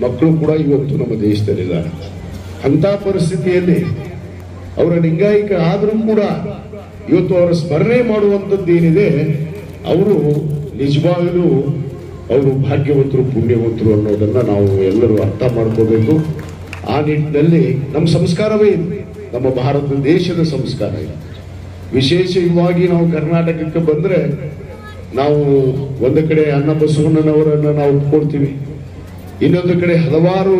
ಮಕ್ಕಳು ಕೂಡ ಇವತ್ತು ನಮ್ಮ ದೇಶದಲ್ಲಿದ್ದಾರೆ. ಅಂತ ಪರಿಸ್ಥಿತಿಯಲ್ಲಿ ಅವರ ಲಿಂಗಾಯಿಕ ಆದರೂ ಕೂಡ ಇವತ್ತು ಅವರ ಸ್ಮರಣೆ ಮಾಡುವಂಥದ್ದು ಏನಿದೆ, ಅವರು ನಿಜವಾಗಲೂ ಅವರು ಭಾಗ್ಯವಂತರು, ಪುಣ್ಯವಂತರು ಅನ್ನೋದನ್ನ ನಾವು ಎಲ್ಲರೂ ಅರ್ಥ ಮಾಡ್ಕೋಬೇಕು. ಆ ನಿಟ್ಟಿನಲ್ಲಿ ನಮ್ಮ ಸಂಸ್ಕಾರವೇ ಇದೆ, ನಮ್ಮ ಭಾರತ ದೇಶದ ಸಂಸ್ಕಾರ ಇದೆ. ವಿಶೇಷವಾಗಿ ನಾವು ಕರ್ನಾಟಕಕ್ಕೆ ಬಂದ್ರೆ ನಾವು ಒಂದು ಕಡೆ ಅನ್ನಬಸವಣ್ಣನವರನ್ನ ನಾವು ಒಪ್ಕೊಳ್ತೀವಿ, ಇನ್ನೊಂದು ಕಡೆ ಹಲವಾರು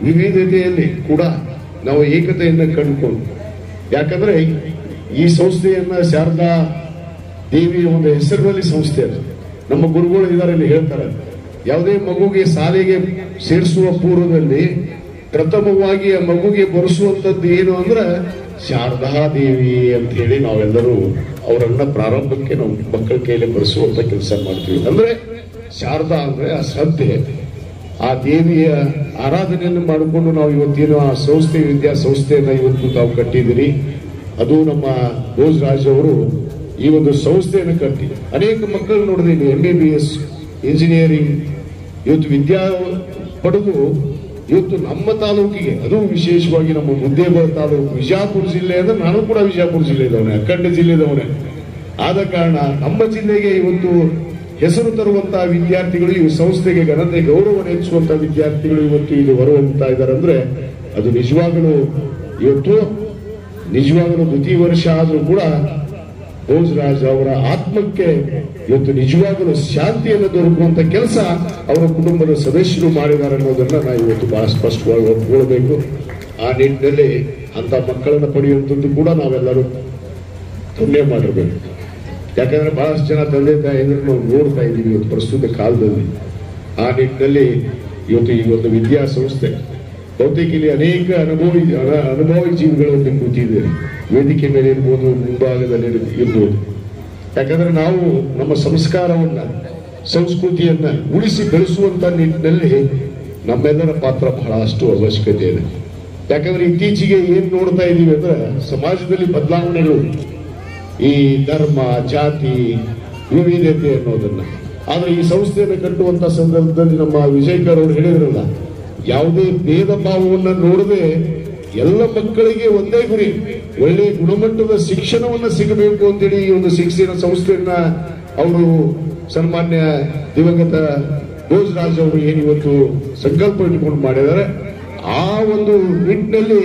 ವಿವಿಧತೆಯಲ್ಲಿ ಕೂಡ ನಾವು ಏಕತೆಯನ್ನ ಕಂಡುಕೊಂಡು, ಯಾಕಂದ್ರೆ ಈ ಸಂಸ್ಥೆಯನ್ನ ಶಾರದಾ ದೇವಿಯ ಒಂದು ಹೆಸರಿನಲ್ಲಿ ಸಂಸ್ಥೆ ಅದು. ನಮ್ಮ ಗುರುಗಳು ಇದರಲ್ಲಿ ಹೇಳ್ತಾರೆ, ಯಾವುದೇ ಮಗುಗೆ ಶಾಲೆಗೆ ಸೇರಿಸುವ ಪೂರ್ವದಲ್ಲಿ ಪ್ರಥಮವಾಗಿ ಆ ಮಗುಗೆ ಬರೆಸುವಂತದ್ದು ಏನು ಅಂದ್ರೆ ಶಾರದಾ ದೇವಿ ಅಂತ ಹೇಳಿ ನಾವೆಲ್ಲರೂ ಅವರನ್ನ ಪ್ರಾರಂಭಕ್ಕೆ ನಾವು ಮಕ್ಕಳ ಕೈಯಲ್ಲಿ ಬರೆಸುವಂತ ಕೆಲಸ ಮಾಡ್ತೀವಿ. ಅಂದ್ರೆ ಶಾರದಾ ಅಂದ್ರೆ ಆ ಶ್ರದ್ಧೆ, ಆ ದೇವಿಯ ಆರಾಧನೆಯನ್ನು ಮಾಡಿಕೊಂಡು ನಾವು ಇವತ್ತೇನು ಆ ಸಂಸ್ಥೆ ವಿದ್ಯಾಸಂಸ್ಥೆಯನ್ನ ಇವತ್ತು ತಾವು ಕಟ್ಟಿದಿರಿ. ಅದು ನಮ್ಮ ಭೋಜರಾಜ್ ಅವರು ಈ ಒಂದು ಸಂಸ್ಥೆಯನ್ನು ಕಟ್ಟಿ ಅನೇಕ ಮಕ್ಕಳು ನೋಡಿದೀವಿ, MBBS ಇಂಜಿನಿಯರಿಂಗ್ ಇವತ್ತು ವಿದ್ಯಾ ಪಡೆದು ಇವತ್ತು ನಮ್ಮ ತಾಲೂಕಿಗೆ, ಅದು ವಿಶೇಷವಾಗಿ ನಮ್ಮ ಮುದ್ದೇಬಿಹಾಳ ತಾಲೂಕು ವಿಜಯಪುರ ಜಿಲ್ಲೆ ಅಂದ್ರೆ ನಾನು ಕೂಡ ವಿಜಯಪುರ ಜಿಲ್ಲೆದವನೇ, ಅಖಂಡ ಜಿಲ್ಲೆದವನೇ ಆದ ಕಾರಣ ನಮ್ಮ ಜಿಲ್ಲೆಗೆ ಇವತ್ತು ಹೆಸರು ತರುವಂತಹ ವಿದ್ಯಾರ್ಥಿಗಳು, ಈ ಸಂಸ್ಥೆಗೆ ಘನತೆ ಗೌರವ ಹೆಚ್ಚುವಂತಹ ವಿದ್ಯಾರ್ಥಿಗಳು ಇವತ್ತು ಇಲ್ಲಿ ಹೊರಹೊಮ್ಮುತ್ತಾ ಇದ್ದಾರೆ ಅಂದ್ರೆ ಅದು ನಿಜವಾಗಲೂ ದ್ವಿತೀಯ ವರ್ಷ ಆದ್ರೂ ಕೂಡ ಭೋಜರಾಜ್ ಅವರ ಆತ್ಮಕ್ಕೆ ಇವತ್ತು ನಿಜವಾಗಲೂ ಶಾಂತಿಯನ್ನು ದೊರಕುವಂತ ಕೆಲಸ ಅವರ ಕುಟುಂಬದ ಸದಸ್ಯರು ಮಾಡಿದ್ದಾರೆ ಅನ್ನೋದನ್ನ ನಾವು ಇವತ್ತು ಬಹಳ ಸ್ಪಷ್ಟವಾಗಿ ಒಪ್ಪಿಕೊಳ್ಬೇಕು. ಆ ನಿಟ್ಟಿನಲ್ಲಿ ಅಂತ ಮಕ್ಕಳನ್ನ ಪಡೆಯುವಂಥದ್ದು ಕೂಡ ನಾವೆಲ್ಲರೂ ಪುಣ್ಯ ಮಾಡಿರ್ಬೇಕು. ಯಾಕಂದ್ರೆ ಬಹಳಷ್ಟು ಜನ ತಂದೆ ತಾಯಿದ್ರು ನಾವು ನೋಡ್ತಾ ಇದ್ದೀವಿ ಇವತ್ತು ಪ್ರಸ್ತುತ ಕಾಲದಲ್ಲಿ. ಆ ನಿಟ್ಟಿನಲ್ಲಿ ಇವತ್ತು ಈ ಒಂದು ವಿದ್ಯಾಸಂಸ್ಥೆ ಬಹುತೇಕ ಇಲ್ಲಿ ಅನೇಕ ಅನುಭವಿ ಜೀವಿಗಳಲ್ಲಿ ಕೂತಿದ್ದೇವೆ, ವೇದಿಕೆ ಮೇಲೆ ಇರ್ಬೋದು, ಮುಂಭಾಗದಲ್ಲಿ ಇರ್ಬೋದು. ಯಾಕಂದ್ರೆ ನಾವು ನಮ್ಮ ಸಂಸ್ಕಾರವನ್ನ, ಸಂಸ್ಕೃತಿಯನ್ನ ಉಳಿಸಿ ಬೆಳೆಸುವಂತ ನಿಟ್ಟಿನಲ್ಲಿ ನಮ್ಮೆಲ್ಲರ ಪಾತ್ರ ಬಹಳಷ್ಟು ಅವಶ್ಯಕತೆ ಇದೆ. ಯಾಕಂದ್ರೆ ಇತ್ತೀಚೆಗೆ ಏನ್ ನೋಡ್ತಾ ಇದೀವಿ ಅಂದ್ರೆ ಸಮಾಜದಲ್ಲಿ ಬದಲಾವಣೆಗಳು, ಈ ಧರ್ಮ, ಜಾತಿ, ವಿವಿಧತೆ ಅನ್ನೋದನ್ನ. ಆದ್ರೆ ಈ ಸಂಸ್ಥೆಯನ್ನು ಕಟ್ಟುವಂತ ಸಂದರ್ಭದಲ್ಲಿ ನಮ್ಮ ವಿಜಯಕರ್ ಅವರು ಹೇಳಿದ್ರಲ್ಲ, ಯಾವುದೇ ಭೇದ ಭಾವವನ್ನ ನೋಡದೆ ಎಲ್ಲ ಮಕ್ಕಳಿಗೆ ಒಂದೇ ಗುರಿ, ಒಳ್ಳೆಯ ಗುಣಮಟ್ಟದ ಶಿಕ್ಷಣವನ್ನ ಸಿಗಬೇಕು ಅಂತೇಳಿ ಈ ಒಂದು ಶಿಕ್ಷಣ ಸಂಸ್ಥೆಯನ್ನ ಅವರು ಸನ್ಮಾನ್ಯ ದಿವಂಗತ ಭೋಜರಾಜ್ ಅವರು ಏನಿವತ್ತು ಸಂಕಲ್ಪ ಇಟ್ಕೊಂಡು ಮಾಡಿದ್ದಾರೆ. ಆ ಒಂದು ನಿಟ್ಟಿನಲ್ಲಿ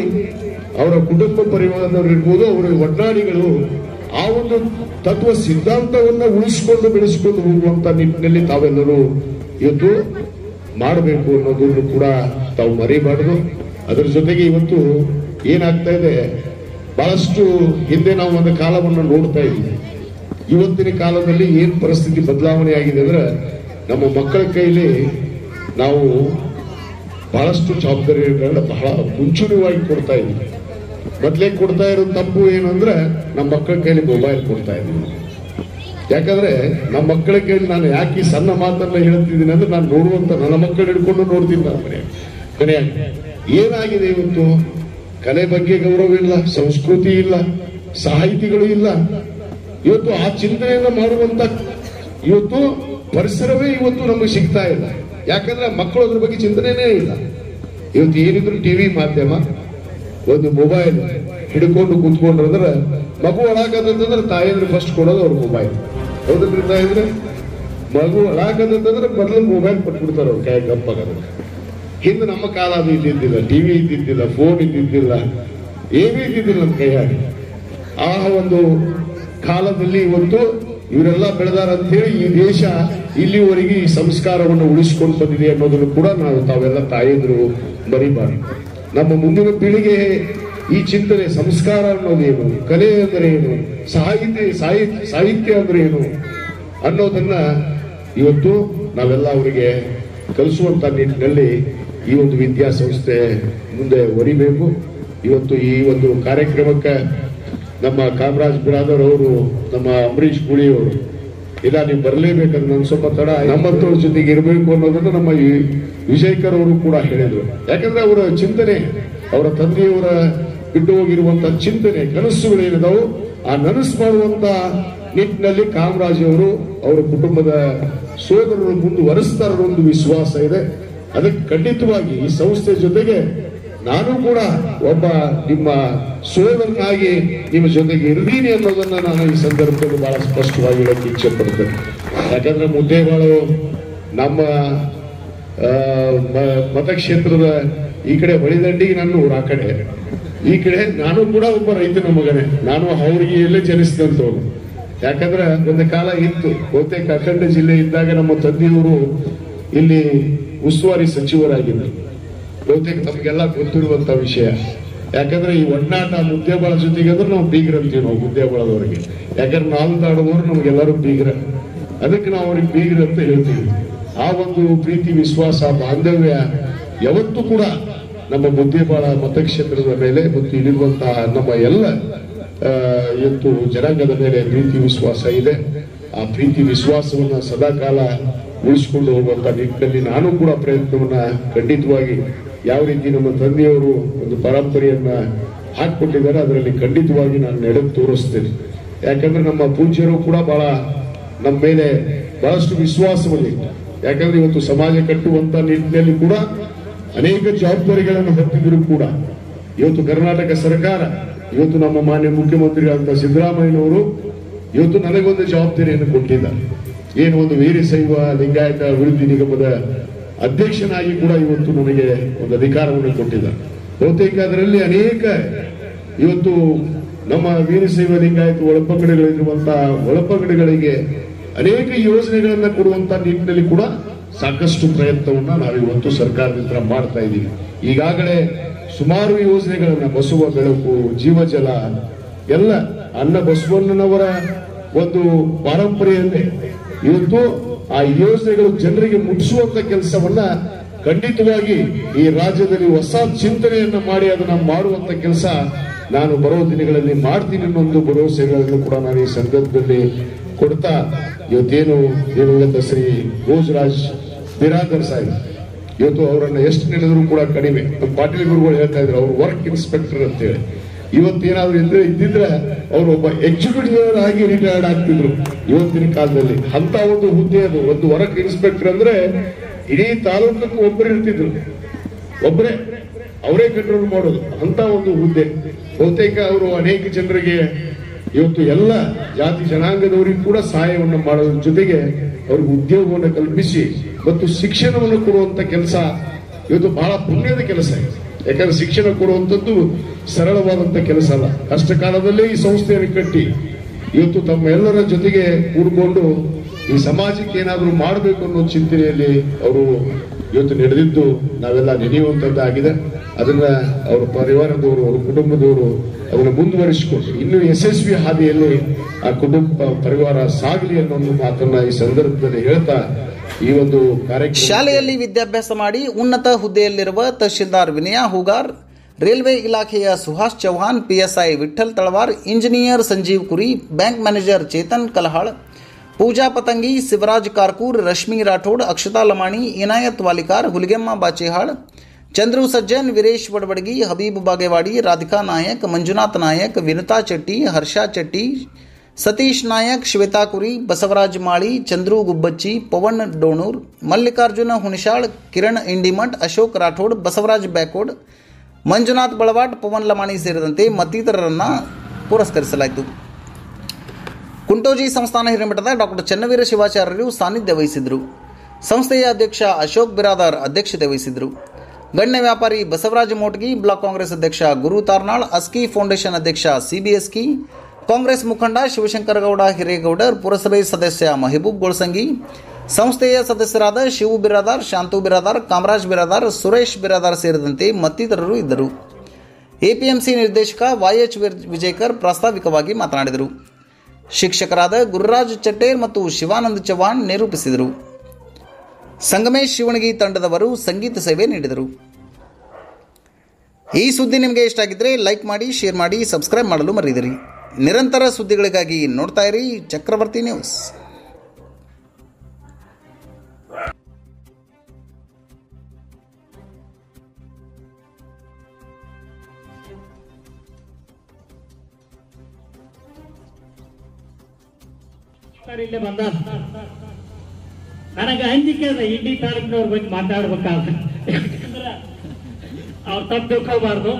ಅವರ ಕುಟುಂಬ ಪರಿವಾರದವರು ಇರ್ಬೋದು, ಅವರ ಒಡನಾಡಿಗಳು ಆ ಒಂದು ತತ್ವ ಸಿದ್ಧಾಂತವನ್ನ ಉಳಿಸಿಕೊಂಡು ಬೆಳೆಸಿಕೊಂಡು ಹೋಗುವಂತ ನಿಟ್ಟಿನಲ್ಲಿ ತಾವೆಲ್ಲರೂ ಇವತ್ತು ಮಾಡಬೇಕು ಅನ್ನೋದನ್ನು ಕೂಡ ತಾವು ಮರಿಬಾರದು. ಅದರ ಜೊತೆಗೆ ಇವತ್ತು ಏನಾಗ್ತಾ ಇದೆ, ಬಹಳಷ್ಟು ಹಿಂದೆ ನಾವು ಒಂದು ಕಾಲವನ್ನು ನೋಡ್ತಾ ಇದ್ದೀವಿ. ಇವತ್ತಿನ ಕಾಲದಲ್ಲಿ ಏನ್ ಪರಿಸ್ಥಿತಿ ಬದಲಾವಣೆ ಆಗಿದೆ ಅಂದ್ರೆ ನಮ್ಮ ಮಕ್ಕಳ ಕೈಲಿ ನಾವು ಬಹಳಷ್ಟು ಜವಾಬ್ದಾರಿಗಳನ್ನ ಬಹಳ ಮುಂಚೂಣಿಯಾಗಿ ಕೊಡ್ತಾ ಇದ್ದೀವಿ. ಮೊದಲೇ ಕೊಡ್ತಾ ಇರೋ ತಪ್ಪು ಏನು ಅಂದ್ರೆ ನಮ್ಮ ಮಕ್ಕಳ ಕೈಲಿ ಮೊಬೈಲ್ ಕೊಡ್ತಾ ಇದ್ದೀವಿ. ಯಾಕಂದ್ರೆ ನಮ್ಮ ಮಕ್ಕಳ ಕೈಲಿ ನಾನು ಯಾಕೆ ಸಣ್ಣ ಮಾತನ್ನ ಹೇಳ್ತಿದ್ದೀನಿ ಅಂದ್ರೆ ನಾನು ನೋಡುವಂತ ನನ್ನ ಮಕ್ಕಳು ಹಿಡ್ಕೊಂಡು ನೋಡ್ತೀನಿ ನಾನು ಮನೆಯಾಗಿ. ಏನಾಗಿದೆ ಇವತ್ತು ಕಲೆ ಬಗ್ಗೆ ಗೌರವ ಇಲ್ಲ, ಸಂಸ್ಕೃತಿ ಇಲ್ಲ, ಸಾಹಿತಿಗಳು ಇಲ್ಲ. ಇವತ್ತು ಆ ಚಿಂತನೆಯನ್ನ ಮಾಡುವಂತ ಇವತ್ತು ಪರಿಸರವೇ ಇವತ್ತು ನಮಗೆ ಸಿಗ್ತಾ ಇಲ್ಲ. ಯಾಕಂದ್ರೆ ಮಕ್ಕಳು ಅದ್ರ ಬಗ್ಗೆ ಚಿಂತನೆನೇ ಇಲ್ಲ. ಇವತ್ತು ಏನಿದ್ರು ಟಿವಿ ಮಾಧ್ಯಮ, ಒಂದು ಮೊಬೈಲ್ ಹಿಡ್ಕೊಂಡು ಕೂತ್ಕೊಂಡ್ರು ಅಂದ್ರೆ ಮಗು ಒಳಾಕದಂತಂದ್ರೆ ತಾಯಿದ್ರೆ ಫಸ್ಟ್ ಕೊಡೋದು ಅವ್ರ ಮೊಬೈಲ್. ಹೌದಲ್ರಿ ತಾಯಿದ್ರೆ? ಮಗು ಒಳಾಕದಂತಂದ್ರೆ ಮೊದಲು ಮೊಬೈಲ್ ಕೊಟ್ಬಿಡ್ತಾರೆ ಅವ್ರ ಕೈ ಗಪ್ಪಾಗದ. ಹಿಂದೆ ನಮ್ಮ ಕಾಲ ಅದು ಇದ್ದಿದ್ದಿಲ್ಲ, ಟಿವಿ ಇದ್ದಿದ್ದಿಲ್ಲ, ಫೋನ್ ಇದ್ದಿದ್ದಿಲ್ಲ, ಏನೂ ಇದ್ದಿದ್ದಿಲ್ಲ ನಮ್ಮ ಕೈಯಾಗಿ. ಆ ಒಂದು ಕಾಲದಲ್ಲಿ ಇವತ್ತು ಇವರೆಲ್ಲ ಬೆಳೆದಾರ ಅಂತ ಹೇಳಿ ಈ ದೇಶ ಇಲ್ಲಿವರೆಗೆ ಈ ಸಂಸ್ಕಾರವನ್ನು ಉಳಿಸಿಕೊಂಡು ಬಂದಿದೆ ಅನ್ನೋದನ್ನು ಕೂಡ ನಾವು ತಾವೆಲ್ಲ ತಾಯಿದ್ರು ಮರಿಬಾರ್ದು. ನಮ್ಮ ಮುಂದಿನ ಪೀಳಿಗೆ ಈ ಚಿಂತನೆ, ಸಂಸ್ಕಾರ ಅನ್ನೋದೇನು, ಕಲೆ ಅಂದ್ರೆ ಏನು, ಸಾಹಿತ್ಯ ಅಂದ್ರೆ ಏನು ಅನ್ನೋದನ್ನ ಇವತ್ತು ನಾವೆಲ್ಲ ಅವರಿಗೆ ಕಲಿಸುವಂತ ನಿಟ್ಟಿನಲ್ಲಿ ಈ ಒಂದು ವಿದ್ಯಾಸಂಸ್ಥೆ ಮುಂದೆ ಒರಿಬೇಕು. ಇವತ್ತು ಈ ಒಂದು ಕಾರ್ಯಕ್ರಮಕ್ಕೆ ನಮ್ಮ ಕಾಮರಾಜ್ ಬಿರಾದರ್ ಅವರು, ನಮ್ಮ ಅಂಬರೀಶ್ ಗುಳಿ ಅವರು ಇಲ್ಲ ನೀವು ಬರಲೇಬೇಕಂದ್ರೆ ನಾನು ಸ್ವಲ್ಪ ತಡ ನಮ್ಮಂತವ್ರ ಜೊತೆಗೆ ಇರಬೇಕು ಅನ್ನೋದನ್ನ ನಮ್ಮ ವಿಜಯಕರ್ ಅವರು ಕೂಡ ಹೇಳಿದ್ರು. ಯಾಕಂದ್ರೆ ಅವರ ಚಿಂತನೆ, ಅವರ ತಂದೆಯವರ ಬಿಟ್ಟು ಹೋಗಿರುವಂತಹ ಚಿಂತನೆ, ಕನಸುಗಳೇನಿದಾವು ಆ ನನಸು ಮಾಡುವಂತ ನಿಟ್ಟಿನಲ್ಲಿ ಕಾಮರಾಜ್ ಅವರು ಅವರ ಕುಟುಂಬದ ಸೋದರರು ಮುಂದುವರಿಸ್ತಾರ ಒಂದು ವಿಶ್ವಾಸ ಇದೆ. ಅದಕ್ಕೆ ಖಂಡಿತವಾಗಿ ಈ ಸಂಸ್ಥೆ ಜೊತೆಗೆ ನಾನು ಕೂಡ ಒಬ್ಬ ನಿಮ್ಮ ಸೋದರನಾಗಿ ನಿಮ್ಮ ಜೊತೆಗೆ ಇರ್ತೀನಿ ಅನ್ನೋದನ್ನ ನಾನು ಈ ಸಂದರ್ಭದಲ್ಲಿ ಬಹಳ ಸ್ಪಷ್ಟವಾಗಿ ಹೇಳಕ್ಕೆ ಇಚ್ಛೆ ಪಡ್ತೇನೆ. ಯಾಕಂದ್ರೆ ಮುದ್ದೇಬಾಳು ನಮ್ಮ ಮತಕ್ಷೇತ್ರದ ಈ ಕಡೆ ಬಳಿದಂಡಿಗೆ ನನ್ನ ಊರು, ಆ ಕಡೆ ಈ ಕಡೆ ನಾನು ಕೂಡ ಒಬ್ಬ ರೈತನ ಮಗನೇ. ನಾನು ಅವ್ರಿಗೆ ಎಲ್ಲೇ ಜನಿಸಿದಂತವನು. ಯಾಕಂದ್ರೆ ಒಂದು ಕಾಲ ಇತ್ತು, ಬಹುತೇಕ ಅಖಂಡ ಜಿಲ್ಲೆ ಇದ್ದಾಗ ನಮ್ಮ ತಂದೆಯವರು ಇಲ್ಲಿ ಉಸ್ತುವಾರಿ ಸಚಿವರಾಗಿದ್ದರು. ಬಹುತೇಕ ತಮಗೆಲ್ಲ ಗೊತ್ತಿರುವಂತ ವಿಷಯ. ಯಾಕಂದ್ರೆ ಈ ಒಡನಾಟ ಮುದ್ದೇಬಾಳ ಜೊತೆಗೆ ಅಂದ್ರೆ ನಾವು ಬೀಗ್ರ ಅಂತೀವಿ, ನಾವು ಮುದ್ದೇಬಾಳದವರಿಗೆ. ಯಾಕಂದ್ರೆ ನಾವು ತಾಡೋದವ್ರು ನಮ್ಗೆಲ್ಲರೂ ಬೀಗ್ರ, ಅದಕ್ಕೆ ನಾವು ಅವ್ರಿಗೆ ಬೀಗ್ರ ಅಂತ ಹೇಳ್ತೀವಿ. ಆ ಒಂದು ಪ್ರೀತಿ, ವಿಶ್ವಾಸ, ಬಾಂಧವ್ಯ ಯಾವತ್ತೂ ಕೂಡ ನಮ್ಮ ಮುದ್ದೇಬಾಳ ಮತಕ್ಷೇತ್ರದ ಮೇಲೆ ಮತ್ತು ಇಲ್ಲಿರುವಂತಹ ನಮ್ಮ ಎಲ್ಲ ಇವತ್ತು ಜನಾಂಗದ ಮೇಲೆ ಪ್ರೀತಿ ವಿಶ್ವಾಸ ಇದೆ. ಆ ಪ್ರೀತಿ ವಿಶ್ವಾಸವನ್ನ ಸದಾಕಾಲ ಉಳಿಸಿಕೊಂಡು ಹೋಗುವಂತ ನಿಟ್ಟಿನಲ್ಲಿ ನಾನು ಕೂಡ ಪ್ರಯತ್ನವನ್ನ ಖಂಡಿತವಾಗಿ ಯಾವ ರೀತಿ ನಮ್ಮ ತಂದೆಯವರು ಒಂದು ಪರಂಪರೆಯನ್ನ ಹಾಕಿಕೊಟ್ಟಿದ್ದಾರೆ ಅದರಲ್ಲಿ ಖಂಡಿತವಾಗಿ ನಾನು ನಡೆದು ತೋರಿಸ್ತೇನೆ. ಯಾಕಂದ್ರೆ ನಮ್ಮ ಪೂಜ್ಯರು ಕೂಡ ಬಹಳ ನಮ್ಮ ಮೇಲೆ ಬಹಳಷ್ಟು ವಿಶ್ವಾಸವಿದೆ. ಯಾಕಂದ್ರೆ ಇವತ್ತು ಸಮಾಜ ಕಟ್ಟುವಂತ ನಿಟ್ಟಿನಲ್ಲಿ ಕೂಡ ಅನೇಕ ಜವಾಬ್ದಾರಿಗಳನ್ನು ಹೊತ್ತಿದ್ರು ಕೂಡ ಇವತ್ತು ಕರ್ನಾಟಕ ಸರ್ಕಾರ, ಇವತ್ತು ನಮ್ಮ ಮಾನ್ಯ ಮುಖ್ಯಮಂತ್ರಿಗಳಂತ ಸಿದ್ದರಾಮಯ್ಯನವರು ಇವತ್ತು ನನಗೊಂದು ಜವಾಬ್ದಾರಿಯನ್ನು ಕೊಟ್ಟಿದ್ದಾರೆ. ಏನು ಒಂದು ವೀರಶೈವ ಲಿಂಗಾಯತ ಅಭಿವೃದ್ಧಿ ನಿಗಮದ ಅಧ್ಯಕ್ಷನಾಗಿ ಕೂಡ ಇವತ್ತು ನನಗೆ ಒಂದು ಅಧಿಕಾರವನ್ನು ಕೊಟ್ಟಿದ್ದಾರೆ. ಬಹುತೇಕ ಅದರಲ್ಲಿ ಅನೇಕ ಇವತ್ತು ನಮ್ಮ ವೀರಶೈವ ಲಿಂಗಾಯತ ಒಳಪಂಗಡಗಳಿರುವಂತಹ ಒಳಪಂಗಡಗಳಿಗೆ ಅನೇಕ ಯೋಜನೆಗಳನ್ನ ಕೊಡುವಂತ ನಿಟ್ಟಿನಲ್ಲಿ ಕೂಡ ಸಾಕಷ್ಟು ಪ್ರಯತ್ನವನ್ನ ನಾವಿವತ್ತು ಸರ್ಕಾರದಿಂದ ಮಾಡ್ತಾ ಇದ್ದೀವಿ. ಈಗಾಗಲೇ ಸುಮಾರು ಯೋಜನೆಗಳನ್ನ, ಬಸವ ಬೆಳಕು, ಜೀವಜಲ ಎಲ್ಲ ಅನ್ನ ಬಸವಣ್ಣನವರ ಒಂದು ಪಾರಂಪರೆಯನ್ನೇ ಇವತ್ತು ಆ ಯೋಜನೆಗಳು ಜನರಿಗೆ ಮುಟ್ಟಿಸುವಂತ ಕೆಲಸವನ್ನ ಖಂಡಿತವಾಗಿ ಈ ರಾಜ್ಯದಲ್ಲಿ ಹೊಸ ಚಿಂತನೆಯನ್ನ ಮಾಡಿ ಅದನ್ನ ಮಾಡುವಂತ ಕೆಲಸ ನಾನು ಬರೋ ದಿನಗಳಲ್ಲಿ ಮಾಡ್ತೀನಿ ಅನ್ನೊಂದು ಭರವಸೆಗಳನ್ನು ಕೂಡ ನಾನು ಈ ಸಂದರ್ಭದಲ್ಲಿ ಕೊಡ್ತಾ, ಇವತ್ತೇನು ದಿವಂಗತ ಶ್ರೀ ಭೋಜರಾಜ್ ಬಿರಾದರ್ ಸಾಹೇಬ್ ಇವತ್ತು ಅವರನ್ನ ಎಷ್ಟು ನೆನೆದ್ರು ಕೂಡ ಕಡಿಮೆ. ನಮ್ಮ ಪಾಟೀಲ್ ಗುರುಗಳು ಹೇಳ್ತಾ ಇದ್ರು ಅವ್ರು ವರ್ಕ್ ಇನ್ಸ್ಪೆಕ್ಟರ್ ಅಂತೇಳಿ. ಇವತ್ತೇನಾದ್ರು ಇದ್ದಿದ್ರೆ ಅವರು ಒಬ್ಬ ಎಕ್ಸಿಕ್ಯೂಟಿವ್ ಆಗಿ ರಿಟೈರ್ಡ್ ಆಗ್ತಿದ್ರು ಇವತ್ತಿನ ಕಾಲದಲ್ಲಿ. ಅಂತ ಒಂದು ಹುದ್ದೆ ಅದು. ಒಂದು ವರ್ಕ್ ಇನ್ಸ್ಪೆಕ್ಟರ್ ಅಂದ್ರೆ ಇಡೀ ತಾಲೂಕಕ್ಕೂ ಒಬ್ಬರು ಇರ್ತಿದ್ರು, ಒಬ್ಬರೇ ಅವರೇ ಕಂಟ್ರೋಲ್ ಮಾಡೋದು, ಅಂತ ಒಂದು ಹುದ್ದೆ. ಬಹುತೇಕ ಅವರು ಅನೇಕ ಜನರಿಗೆ ಇವತ್ತು ಎಲ್ಲ ಜಾತಿ ಜನಾಂಗದವರಿಗೂ ಕೂಡ ಸಹಾಯವನ್ನು ಮಾಡೋದ್ರ ಜೊತೆಗೆ ಅವ್ರಿಗೆ ಉದ್ಯೋಗವನ್ನು ಕಲ್ಪಿಸಿ ಮತ್ತು ಶಿಕ್ಷಣವನ್ನು ಕೊಡುವಂತ ಕೆಲಸ ಇವತ್ತು ಬಹಳ ಪುಣ್ಯದ ಕೆಲಸ ಇದೆ. ಯಾಕಂದ್ರೆ ಶಿಕ್ಷಣ ಕೊಡುವಂಥದ್ದು ಸರಳವಾದಂತ ಕೆಲಸ ಅಲ್ಲ. ಕಷ್ಟ ಕಾಲದಲ್ಲೇ ಈ ಸಂಸ್ಥೆಯನ್ನು ಕಟ್ಟಿ ಇವತ್ತು ತಮ್ಮ ಎಲ್ಲರ ಜೊತೆಗೆ ಕೂಡಿಕೊಂಡು ಈ ಸಮಾಜಕ್ಕೆ ಏನಾದರೂ ಮಾಡಬೇಕು ಅನ್ನೋ ಚಿಂತನೆಯಲ್ಲಿ ಅವರು ಇವತ್ತು ನಡೆದಿದ್ದು ನಾವೆಲ್ಲ ನೆನೆಯುವಂತದ್ದಾಗಿದೆ. ಅದನ್ನ ಅವರ ಪರಿವಾರದವರು, ಅವರ ಕುಟುಂಬದವರು ಅದನ್ನು ಮುಂದುವರಿಸಿಕೊಂಡು ಇನ್ನೂ ಯಶಸ್ವಿ ಹಾದಿಯಲ್ಲಿ ಆ ಕುಟುಂಬ ಪರಿವಾರ ಸಾಗಲಿ ಅನ್ನೋ ಒಂದು ಮಾತನ್ನ ಈ ಸಂದರ್ಭದಲ್ಲಿ ಹೇಳ್ತಾ ಈ ಒಂದು ಕಾರ್ಯಕ್ರಮ. ಶಾಲೆಯಲ್ಲಿ ವಿದ್ಯಾಭ್ಯಾಸ ಮಾಡಿ ಉನ್ನತ ಹುದ್ದೆಯಲ್ಲಿರುವ ತಹಶೀಲ್ದಾರ್ ವಿನಯಾ ಹೂಗಾರ್, ರೈಲ್ವೆ ಇಲಾಖೆಯ ಸುಹಾಸ್ ಚೌಹಾಣ್, ಪಿಎಸ್ಐ ವಿಠಲ್ ತಳವಾರ್, ಇಂಜಿನಿಯರ್ ಸಂಜೀವ್ ಕುರಿ, ಬ್ಯಾಂಕ್ ಮ್ಯಾನೇಜರ್ ಚೇತನ್ ಕಲಹಾಳ್, ಪೂಜಾ ಪತಂಗಿ, ಶಿವರಾಜ್ ಕಾರ್ಕೂರ್, ರಶ್ಮಿ ರಾಠೋಡ್, ಅಕ್ಷತಾ ಲಮಾಣಿ, ಇನಾಯತ್ ವಾಲಿಕಾರ್, ಹುಲಿಗೆಮ್ಮ ಬಾಚೇಹಾಳ್, ಚಂದ್ರು ಸಜ್ಜನ್, ವೀರೇಶ್ ವಡವಡಗಿ, ಹಬೀಬ್ ಬಾಗೇವಾಡಿ, ರಾಧಿಕಾ ನಾಯಕ್, ಮಂಜುನಾಥ್ ನಾಯಕ್, ವಿನುತಾ ಚೆಟ್ಟಿ, ಹರ್ಷಾ ಚೆಟ್ಟಿ, ಸತೀಶ್ ನಾಯಕ್, ಶ್ವೇತಾ ಕುರಿ, ಬಸವರಾಜ್ ಮಾಳಿ, ಚಂದ್ರು ಗುಬ್ಬಚ್ಚಿ, ಪವನ್ ಡೋಣೂರ್, ಮಲ್ಲಿಕಾರ್ಜುನ ಹುಣಸಾಳ್, ಕಿರಣ್ ಇಂಡಿಮಠ್, ಅಶೋಕ್ ರಾಠೋಡ್, ಬಸವರಾಜ್ ಬ್ಯಾಕೋಡ್, ಮಂಜುನಾಥ್ ಬಳವಾಟ್, ಪವನ್ ಲಮಾಣಿ ಸೇರಿದಂತೆ ಮತ್ತಿತರರನ್ನ ಪುರಸ್ಕರಿಸಲಾಯಿತು. ಕುಂಟೋಜಿ ಸಂಸ್ಥಾನ ಹಿರೇಮಠದ ಡಾಕ್ಟರ್ ಚನ್ನವೀರ ಶಿವಾಚಾರ್ಯರು ಸಾನ್ನಿಧ್ಯ ವಹಿಸಿದರು. ಸಂಸ್ಥೆಯ ಅಧ್ಯಕ್ಷ ಅಶೋಕ್ ಬಿರಾದಾರ್ ಅಧ್ಯಕ್ಷತೆ ವಹಿಸಿದರು. ಗಣ್ಯ ವ್ಯಾಪಾರಿ ಬಸವರಾಜ ಮೋಟಗಿ, ಬ್ಲಾಕ್ ಕಾಂಗ್ರೆಸ್ ಅಧ್ಯಕ್ಷ ಗುರು ತಾರ್ನಾಳ್, ಅಸ್ಕಿ ಫೌಂಡೇಶನ್ ಅಧ್ಯಕ್ಷ ಸಿಬಿಎಸ್ಕಿ, ಕಾಂಗ್ರೆಸ್ ಮುಖಂಡ ಶಿವಶಂಕರಗೌಡ ಹಿರೇಗೌಡರ್, ಪುರಸಭೆ ಸದಸ್ಯ ಮಹಬೂಬ್ ಗೋಳ್ಸಂಗಿ, ಸಂಸ್ಥೆಯ ಸದಸ್ಯರಾದ ಶಿವು ಬಿರಾದಾರ್, ಶಾಂತು ಬಿರಾದಾರ್, ಕಾಮರಾಜ್ ಬಿರಾದಾರ್, ಸುರೇಶ್ ಬಿರಾದಾರ್ ಸೇರಿದಂತೆ ಮತ್ತಿತರರು ಇದ್ದರು. ಎಪಿಎಂಸಿ ನಿರ್ದೇಶಕ YH ವಿಜಯಕರ್ ಪ್ರಾಸ್ತಾವಿಕವಾಗಿ ಮಾತನಾಡಿದರು. ಶಿಕ್ಷಕರಾದ ಗುರುರಾಜ್ ಚಟ್ಟೇರ್ ಮತ್ತು ಶಿವಾನಂದ್ ಚವ್ಹಾಣ್ ನಿರೂಪಿಸಿದರು. ಸಂಗಮೇಶ್ ಶಿವಣಗಿ ತಂಡದವರು ಸಂಗೀತ ಸೇವೆ ನೀಡಿದರು. ಈ ಸುದ್ದಿ ನಿಮಗೆ ಇಷ್ಟ ಆಗಿದ್ದರೆ ಲೈಕ್ ಮಾಡಿ, ಶೇರ್ ಮಾಡಿ, ಸಬ್ಸ್ಕ್ರೈಬ್ ಮಾಡಲು ಮರೆಯದಿರಿ. ನಿರಂತರ ಸುದ್ದಿಗಳಿಗಾಗಿ ನೋಡ್ತಾ ಇರಿ ಚಕ್ರವರ್ತಿ ನ್ಯೂಸ್. ಇಲ್ಲೇ ಬಂದ ನನಗೆ ಅಂಜಿಕೆ ಅದ ಇಂಡಿ ತಾಲೂಕಿನವ್ರ ಬಗ್ಗೆ ಮಾತಾಡ್ಬೇಕಾದ್ರೆ, ಯಾಕಂದ್ರೆ ಅವ್ರು ತಪ್ಪು ತಿಳ್ಕೋಬಾರ್ದು.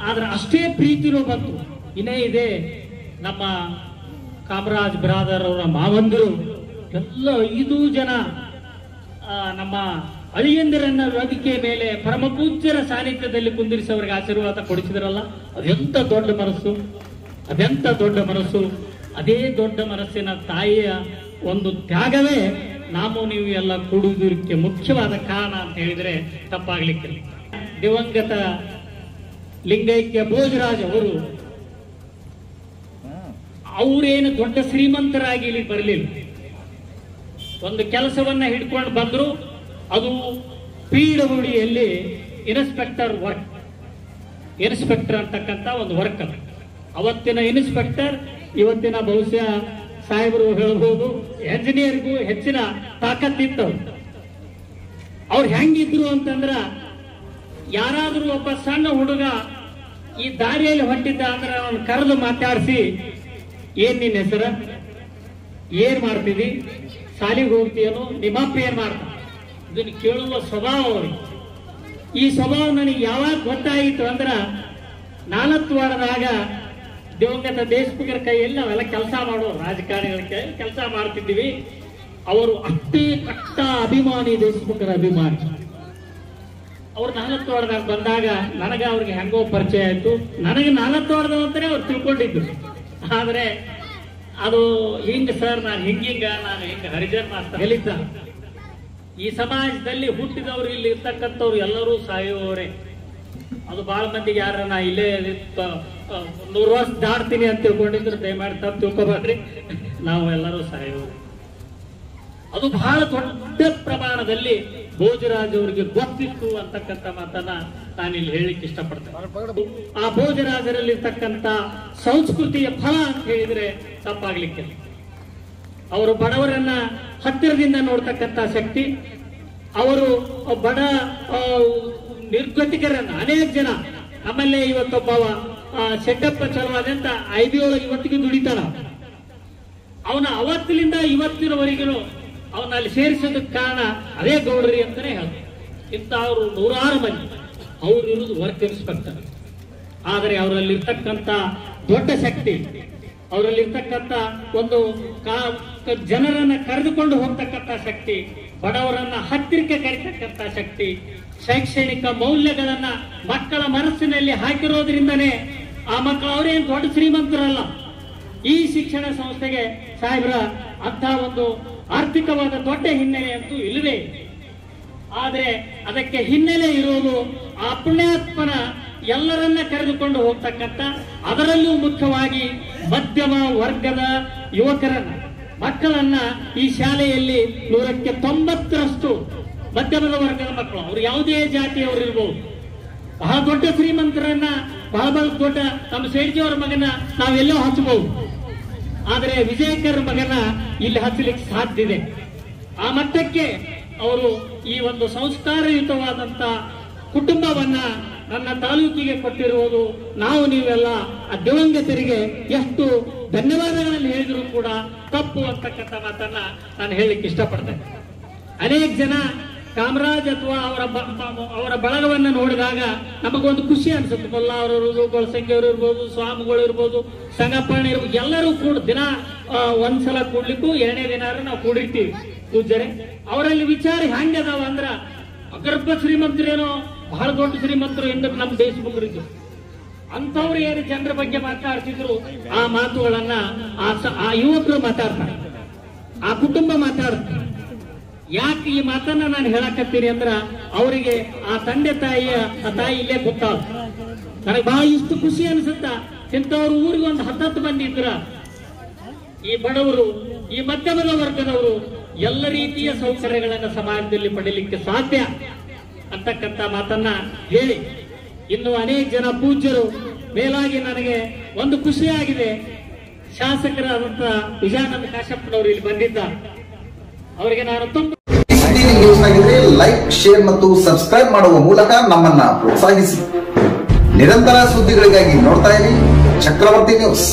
ಆದ್ರೆ ಅಷ್ಟೇ ಪ್ರೀತಿನೂ ಬಂತು. ಇನ್ನೇ ಇದೆ ನಮ್ಮ ಕಾಮರಾಜ್ ಬಿರಾದರ್ ಅವರ ಮಾವಂದಿರು ಎಲ್ಲ 5 ಜನ ನಮ್ಮ ಅಳಿಯಂದಿರನ್ನ ವೇದಿಕೆ ಮೇಲೆ ಪರಮ ಪೂಜ್ಯರ ಸಾನ್ನಿಧ್ಯದಲ್ಲಿ ಕುಂದಿರಿಸಿ ಅವರಿಗೆ ಆಶೀರ್ವಾದ ಕೊಡಿಸಿದ್ರಲ್ಲ, ಅದೆಂತ ದೊಡ್ಡ ಮನಸ್ಸು, ಅದೆಂತ ದೊಡ್ಡ ಮನಸ್ಸು. ಅದೇ ದೊಡ್ಡ ಮನಸ್ಸಿನ ತಾಯಿಯ ಒಂದು ತ್ಯಾಗವೇ ನಾವು ನೀವು ಎಲ್ಲ ಕೂಡುವುದಕ್ಕೆ ಮುಖ್ಯವಾದ ಕಾರಣ ಅಂತ ಹೇಳಿದ್ರೆ ತಪ್ಪಾಗ್ಲಿಕ್ಕಿಲ್ಲ. ದಿವಂಗತ ಲಿಂಗೈಕ್ಯ ಭೋಜರಾಜ್ ಅವರೇನು ದೊಡ್ಡ ಶ್ರೀಮಂತರಾಗಿ ಇಲ್ಲಿ ಬರಲಿಲ್ಲ. ಒಂದು ಕೆಲಸವನ್ನ ಹಿಡ್ಕೊಂಡು ಬಂದ್ರು, ಅದು PWDಯಲ್ಲಿ ಇನ್ಸ್ಪೆಕ್ಟರ್ ಅಂತಕ್ಕಂಥ ಒಂದು ವರ್ಕ್. ಅವತ್ತಿನ ಇನ್ಸ್ಪೆಕ್ಟರ್ ಇವತ್ತಿನ ಬಹುಶಃ ಸಾಹೇಬರು ಹೇಳ್ಬೋದು ಎಂಜಿನಿಯರ್ಗೂ ಹೆಚ್ಚಿನ ತಾಕತ್ತಿತ್ತು. ಅವ್ರು ಹೆಂಗಿದ್ರು ಅಂತಂದ್ರ, ಯಾರಾದ್ರೂ ಒಬ್ಬ ಸಣ್ಣ ಹುಡುಗ ಈ ದಾರಿಯಲ್ಲಿ ಹೊಂಟಿದ್ದ ಅಂದ್ರೆ ಅವನು ಕರೆದು ಮಾತಾಡಿಸಿ, ಏನ್ ನಿನ್ನ ಹೆಸರ, ಏನ್ ಮಾಡ್ತಿದಿ, ಶಾಲಿಗೆ ಹೋಗ್ತೀಯನೋ, ನಿಮ್ಮಪ್ಪ ಏನ್ ಮಾಡ್ತಾನ, ಇದನ್ನು ಕೇಳುವ ಸ್ವಭಾವ ಅವ್ರಿಗೆ. ಈ ಸ್ವಭಾವ ನನಗೆ ಯಾವಾಗ ಗೊತ್ತಾಯಿತು ಅಂದ್ರ, 4 ವಾರದಾಗ ದಿವಂಗತ ದೇಶಮುಖರ ಕೈಯಲ್ಲಿ ನಾವೆಲ್ಲ ಕೆಲಸ ಮಾಡೋರು, ರಾಜಕಾರಣಿಗಳ ಕೈಯಲ್ಲಿ ಕೆಲಸ ಮಾಡ್ತಿದ್ದೀವಿ. ಅವರು ಅಷ್ಟೇ ಕಟ್ಟ ಅಭಿಮಾನಿ, ದೇಶಮುಖರ ಅಭಿಮಾನಿ. ಅವ್ರು 4 ವಾರದಾಗ ಬಂದಾಗ ನನಗ ಅವ್ರಿಗೆ ಹೆಂಗೋ ಪರಿಚಯ ಆಯ್ತು. ನನಗೆ 4 ವಾರದವ ಅಂತಾನೆ ಅವ್ರು ತಿಳ್ಕೊಂಡಿದ್ರು. ಆದ್ರೆ ಅದು ಹಿಂಗ ಸರ್, ನಾನು ಹಿಂಗ ಹರಿಜನ್ ಮಾಸ್ತರ ಹೇಳಿದ್ದ. ಈ ಸಮಾಜದಲ್ಲಿ ಹುಟ್ಟಿದವರು, ಇಲ್ಲಿ ಇರ್ತಕ್ಕಂಥವ್ರು ಎಲ್ಲರೂ ಸಾಯುವವರೇ. ಅದು ಬಹಳ ಮಂದಿಗೆ ಯಾರ ನಾ ಇಲ್ಲೇ 100 ವರ್ಷ ದಾಡ್ತೀನಿ ಅಂತ ತಿಳ್ಕೊಂಡಿದ್ರು, ದಯಮಾಡಿ ತಪ್ಪು ತಿಳ್ಕೊಬೇಡ್ರಿ, ನಾವು ಎಲ್ಲರೂ ಸಾಯುವವರು. ಅದು ಬಹಳ ದೊಡ್ಡ ಪ್ರಮಾಣದಲ್ಲಿ ಭೋಜರಾಜ್ ಅವರಿಗೆ ಗೊತ್ತಿತ್ತು ಅಂತಕ್ಕಂಥ ಮಾತನ್ನ ನಾನಿಲ್ಲಿ ಹೇಳಿಕ್ಕೆ ಇಷ್ಟಪಡ್ತೇನೆ. ಆ ಭೋಜರಾಜರಲ್ಲಿರ್ತಕ್ಕಂಥ ಸಂಸ್ಕೃತಿಯ ಫಲ ಅಂತ ಹೇಳಿದ್ರೆ ತಪ್ಪಾಗ್ಲಿಕ್ಕಿಲ್ಲ. ಅವರು ಬಡವರನ್ನ ಹತ್ತಿರದಿಂದ ನೋಡ್ತಕ್ಕಂಥ ಶಕ್ತಿ, ಅವರು ಬಡ ನಿರ್ಗತಿಕರನ್ನ ಅನೇಕ ಜನ, ನಮ್ಮಲ್ಲೇ ಇವತ್ತೊಬ್ಬವ ಸೆಟಪ್ ಚಲವಾದಂತ IB ಒಳಗೆ ಇವತ್ತಿಗೆ ದುಡಿತಾನ. ಅವನ ಅವತ್ತಿನಿಂದ ಇವತ್ತಿನವರೆಗೂ ಅವನ್ನ ಅಲ್ಲಿ ಸೇರಿಸೋದಕ್ಕೆ ಕಾರಣ ಅದೇ ಗೌಡ್ರಿ ಅಂತಾನೆ ಹೇಳ್ತಾರೆ. ಇಂಥವ್ರು 100 ಮಂದಿ, ಅವ್ರು ಇರುವುದು ವರ್ಕ್ ಇನ್ಸ್ಪೆಕ್ಟರ್. ಆದರೆ ಅವರಲ್ಲಿರ್ತಕ್ಕಂಥ ದೊಡ್ಡ ಶಕ್ತಿ, ಅವರಲ್ಲಿರ್ತಕ್ಕಂಥ ಒಂದು ಜನರನ್ನ ಕರೆದುಕೊಂಡು ಹೋಗ್ತಕ್ಕಂಥ ಶಕ್ತಿ, ಬಡವರನ್ನ ಹತ್ತಿರಕ್ಕೆ ಕರೀತಕ್ಕಂಥ ಶಕ್ತಿ, ಶೈಕ್ಷಣಿಕ ಮೌಲ್ಯಗಳನ್ನ ಮಕ್ಕಳ ಮನಸ್ಸಿನಲ್ಲಿ ಹಾಕಿರೋದ್ರಿಂದನೇ ಆ ಮಕ್ಕಳು ಅವರೇನು ದೊಡ್ಡ ಶ್ರೀಮಂತರಲ್ಲ. ಈ ಶಿಕ್ಷಣ ಸಂಸ್ಥೆಗೆ ಸಾಹೇಬ್ರ ಅಂತ ಒಂದು ಆರ್ಥಿಕವಾದ ದೊಡ್ಡ ಹಿನ್ನೆಲೆ ಅಂತೂ ಇಲ್ಲವೇ. ಆದ್ರೆ ಅದಕ್ಕೆ ಹಿನ್ನೆಲೆ ಇರೋದು ಆ ಪುಣ್ಯಾತ್ಮನ ಎಲ್ಲರನ್ನ ಕರೆದುಕೊಂಡು ಹೋಗ್ತಕ್ಕಂಥ, ಅದರಲ್ಲೂ ಮುಖ್ಯವಾಗಿ ಮಧ್ಯಮ ವರ್ಗದ ಯುವಕರನ್ನ, ಮಕ್ಕಳನ್ನ ಈ ಶಾಲೆಯಲ್ಲಿ 100ಕ್ಕೆ 90ರಷ್ಟು ಮಧ್ಯಮದ ವರ್ಗದ ಮಕ್ಕಳು, ಅವ್ರು ಯಾವುದೇ ಜಾತಿಯವರು ಇರ್ಬೋದು. ಬಹಳ ದೊಡ್ಡ ಶ್ರೀಮಂತರನ್ನ, ಬಹಳ ದೊಡ್ಡ ನಮ್ಮ ಸೇಡ್ಜಿಯವರ ಮಗನ ನಾವೆಲ್ಲೋ ಹಚ್ಚಬಹುದು, ಆದರೆ ವಿಜಯಕರ್ ಮಗನ ಇಲ್ಲಿ ಹಚ್ಚಲಿಕ್ಕೆ ಸಾಧ್ಯ ಇದೆ. ಆ ಮಟ್ಟಕ್ಕೆ ಅವರು ಈ ಒಂದು ಸಂಸ್ಕಾರಯುತವಾದಂತ ಕುಟುಂಬವನ್ನ ನನ್ನ ತಾಲೂಕಿಗೆ ಕೊಟ್ಟಿರುವುದು, ನಾವು ನೀವೆಲ್ಲ ಆ ದಿವಂಗತರಿಗೆ ಎಷ್ಟು ಧನ್ಯವಾದಗಳಲ್ಲಿ ಹೇಳಿದ್ರು ಕೂಡ ತಪ್ಪು ಅಂತಕ್ಕಂಥ ಮಾತನ್ನ ನಾನು ಹೇಳಲಿಕ್ಕೆ ಇಷ್ಟಪಡ್ತೇನೆ. ಅನೇಕ ಜನ ಕಾಮರಾಜ್ ಅಥವಾ ಅವರ ಬಳಗವನ್ನು ನೋಡಿದಾಗ ನಮಗೊಂದು ಖುಷಿ ಅನ್ಸುತ್ತೆ. ಕೊಲ್ಲ ಅವರು ಇರ್ಬೋದು, ಗೊಳಸಂಗಿಯವರು ಇರ್ಬೋದು, ಸ್ವಾಮಿಗಳು ಇರ್ಬೋದು, ಸಂಗಪ್ಪಣ್ಣ ಇರ್ಬೋದು, ಎಲ್ಲರೂ ಕೂಡ ದಿನ ಒಂದ್ಸಲ ಕೂಡ್ಲಿಕ್ಕೂ 2ನೇ ದಿನ ನಾವು ಕೂಡಿರ್ತೀವಿ ಪೂಜರೆ. ಅವರಲ್ಲಿ ವಿಚಾರ ಹೆಂಗದಾವ ಅಂದ್ರ, ಅಗರ್ಭ ಶ್ರೀಮಂತರೇನೋ ಬಹಳ ದೊಡ್ಡ ಶ್ರೀಮಂತರು ಎಂದು ನಮ್ಮ ದೇಶಮುಖರಿದ್ದು ಅಂಥವ್ರು ಏನು ಜನರ ಬಗ್ಗೆ ಮಾತಾಡ್ತಿದ್ರು, ಆ ಮಾತುಗಳನ್ನ ಆ ಯುವಕರು ಮಾತಾಡ್ತಾರೆ, ಆ ಕುಟುಂಬ ಮಾತಾಡ್ತಾರೆ. ಯಾಕೆ ಈ ಮಾತನ್ನ ನಾನು ಹೇಳಕತ್ತೀನಿ ಅಂದ್ರ, ಅವರಿಗೆ ಆ ತಂದೆ ತಾಯಿಯ ತಾಯಿ ಇಲ್ಲೇ ಗೊತ್ತಾಗ ನನಗೆ ಬಹಳ ಇಷ್ಟು ಖುಷಿ ಅನ್ಸುತ್ತ. ಇಂಥವ್ರು ಊರಿಗೆ ಒಂದು 10 ಮಂದಿ ಇದ್ರ, ಈ ಬಡವರು, ಈ ಮಧ್ಯಮದ ವರ್ಗದವರು ಎಲ್ಲ ರೀತಿಯ ಸೌಕರ್ಯಗಳನ್ನ ಸಮಾಜದಲ್ಲಿ ಪಡೀಲಿಕ್ಕೆ ಸಾಧ್ಯ ಅಂತಕ್ಕಂಥ ಮಾತನ್ನ ಹೇಳಿ, ಇನ್ನು ಅನೇಕ ಜನ ಪೂಜ್ಯರು ಮೇಲಾಗಿ ನನಗೆ ಒಂದು ಖುಷಿಯಾಗಿದೆ. ಶಾಸಕರಾದಂತ ವಿಜಯಾನಂದ ಕಾಶಪ್ಪನವರು ಇಲ್ಲಿ ಬಂದಿದ್ದಾರೆ. ಅವರಿಗೆ ನಾನು ಲೈಕ್, ಶೇರ್ ಮತ್ತು ಸಬ್ಸ್ಕ್ರೈಬ್ ಮಾಡುವ ಮೂಲಕ ನಮ್ಮನ್ನ ಪ್ರೋತ್ಸಾಹಿಸಿ. ನಿರಂತರ ಸುದ್ದಿಗಳಿಗಾಗಿ ನೋಡ್ತಾ ಇರಿ ಚಕ್ರವರ್ತಿ ನ್ಯೂಸ್.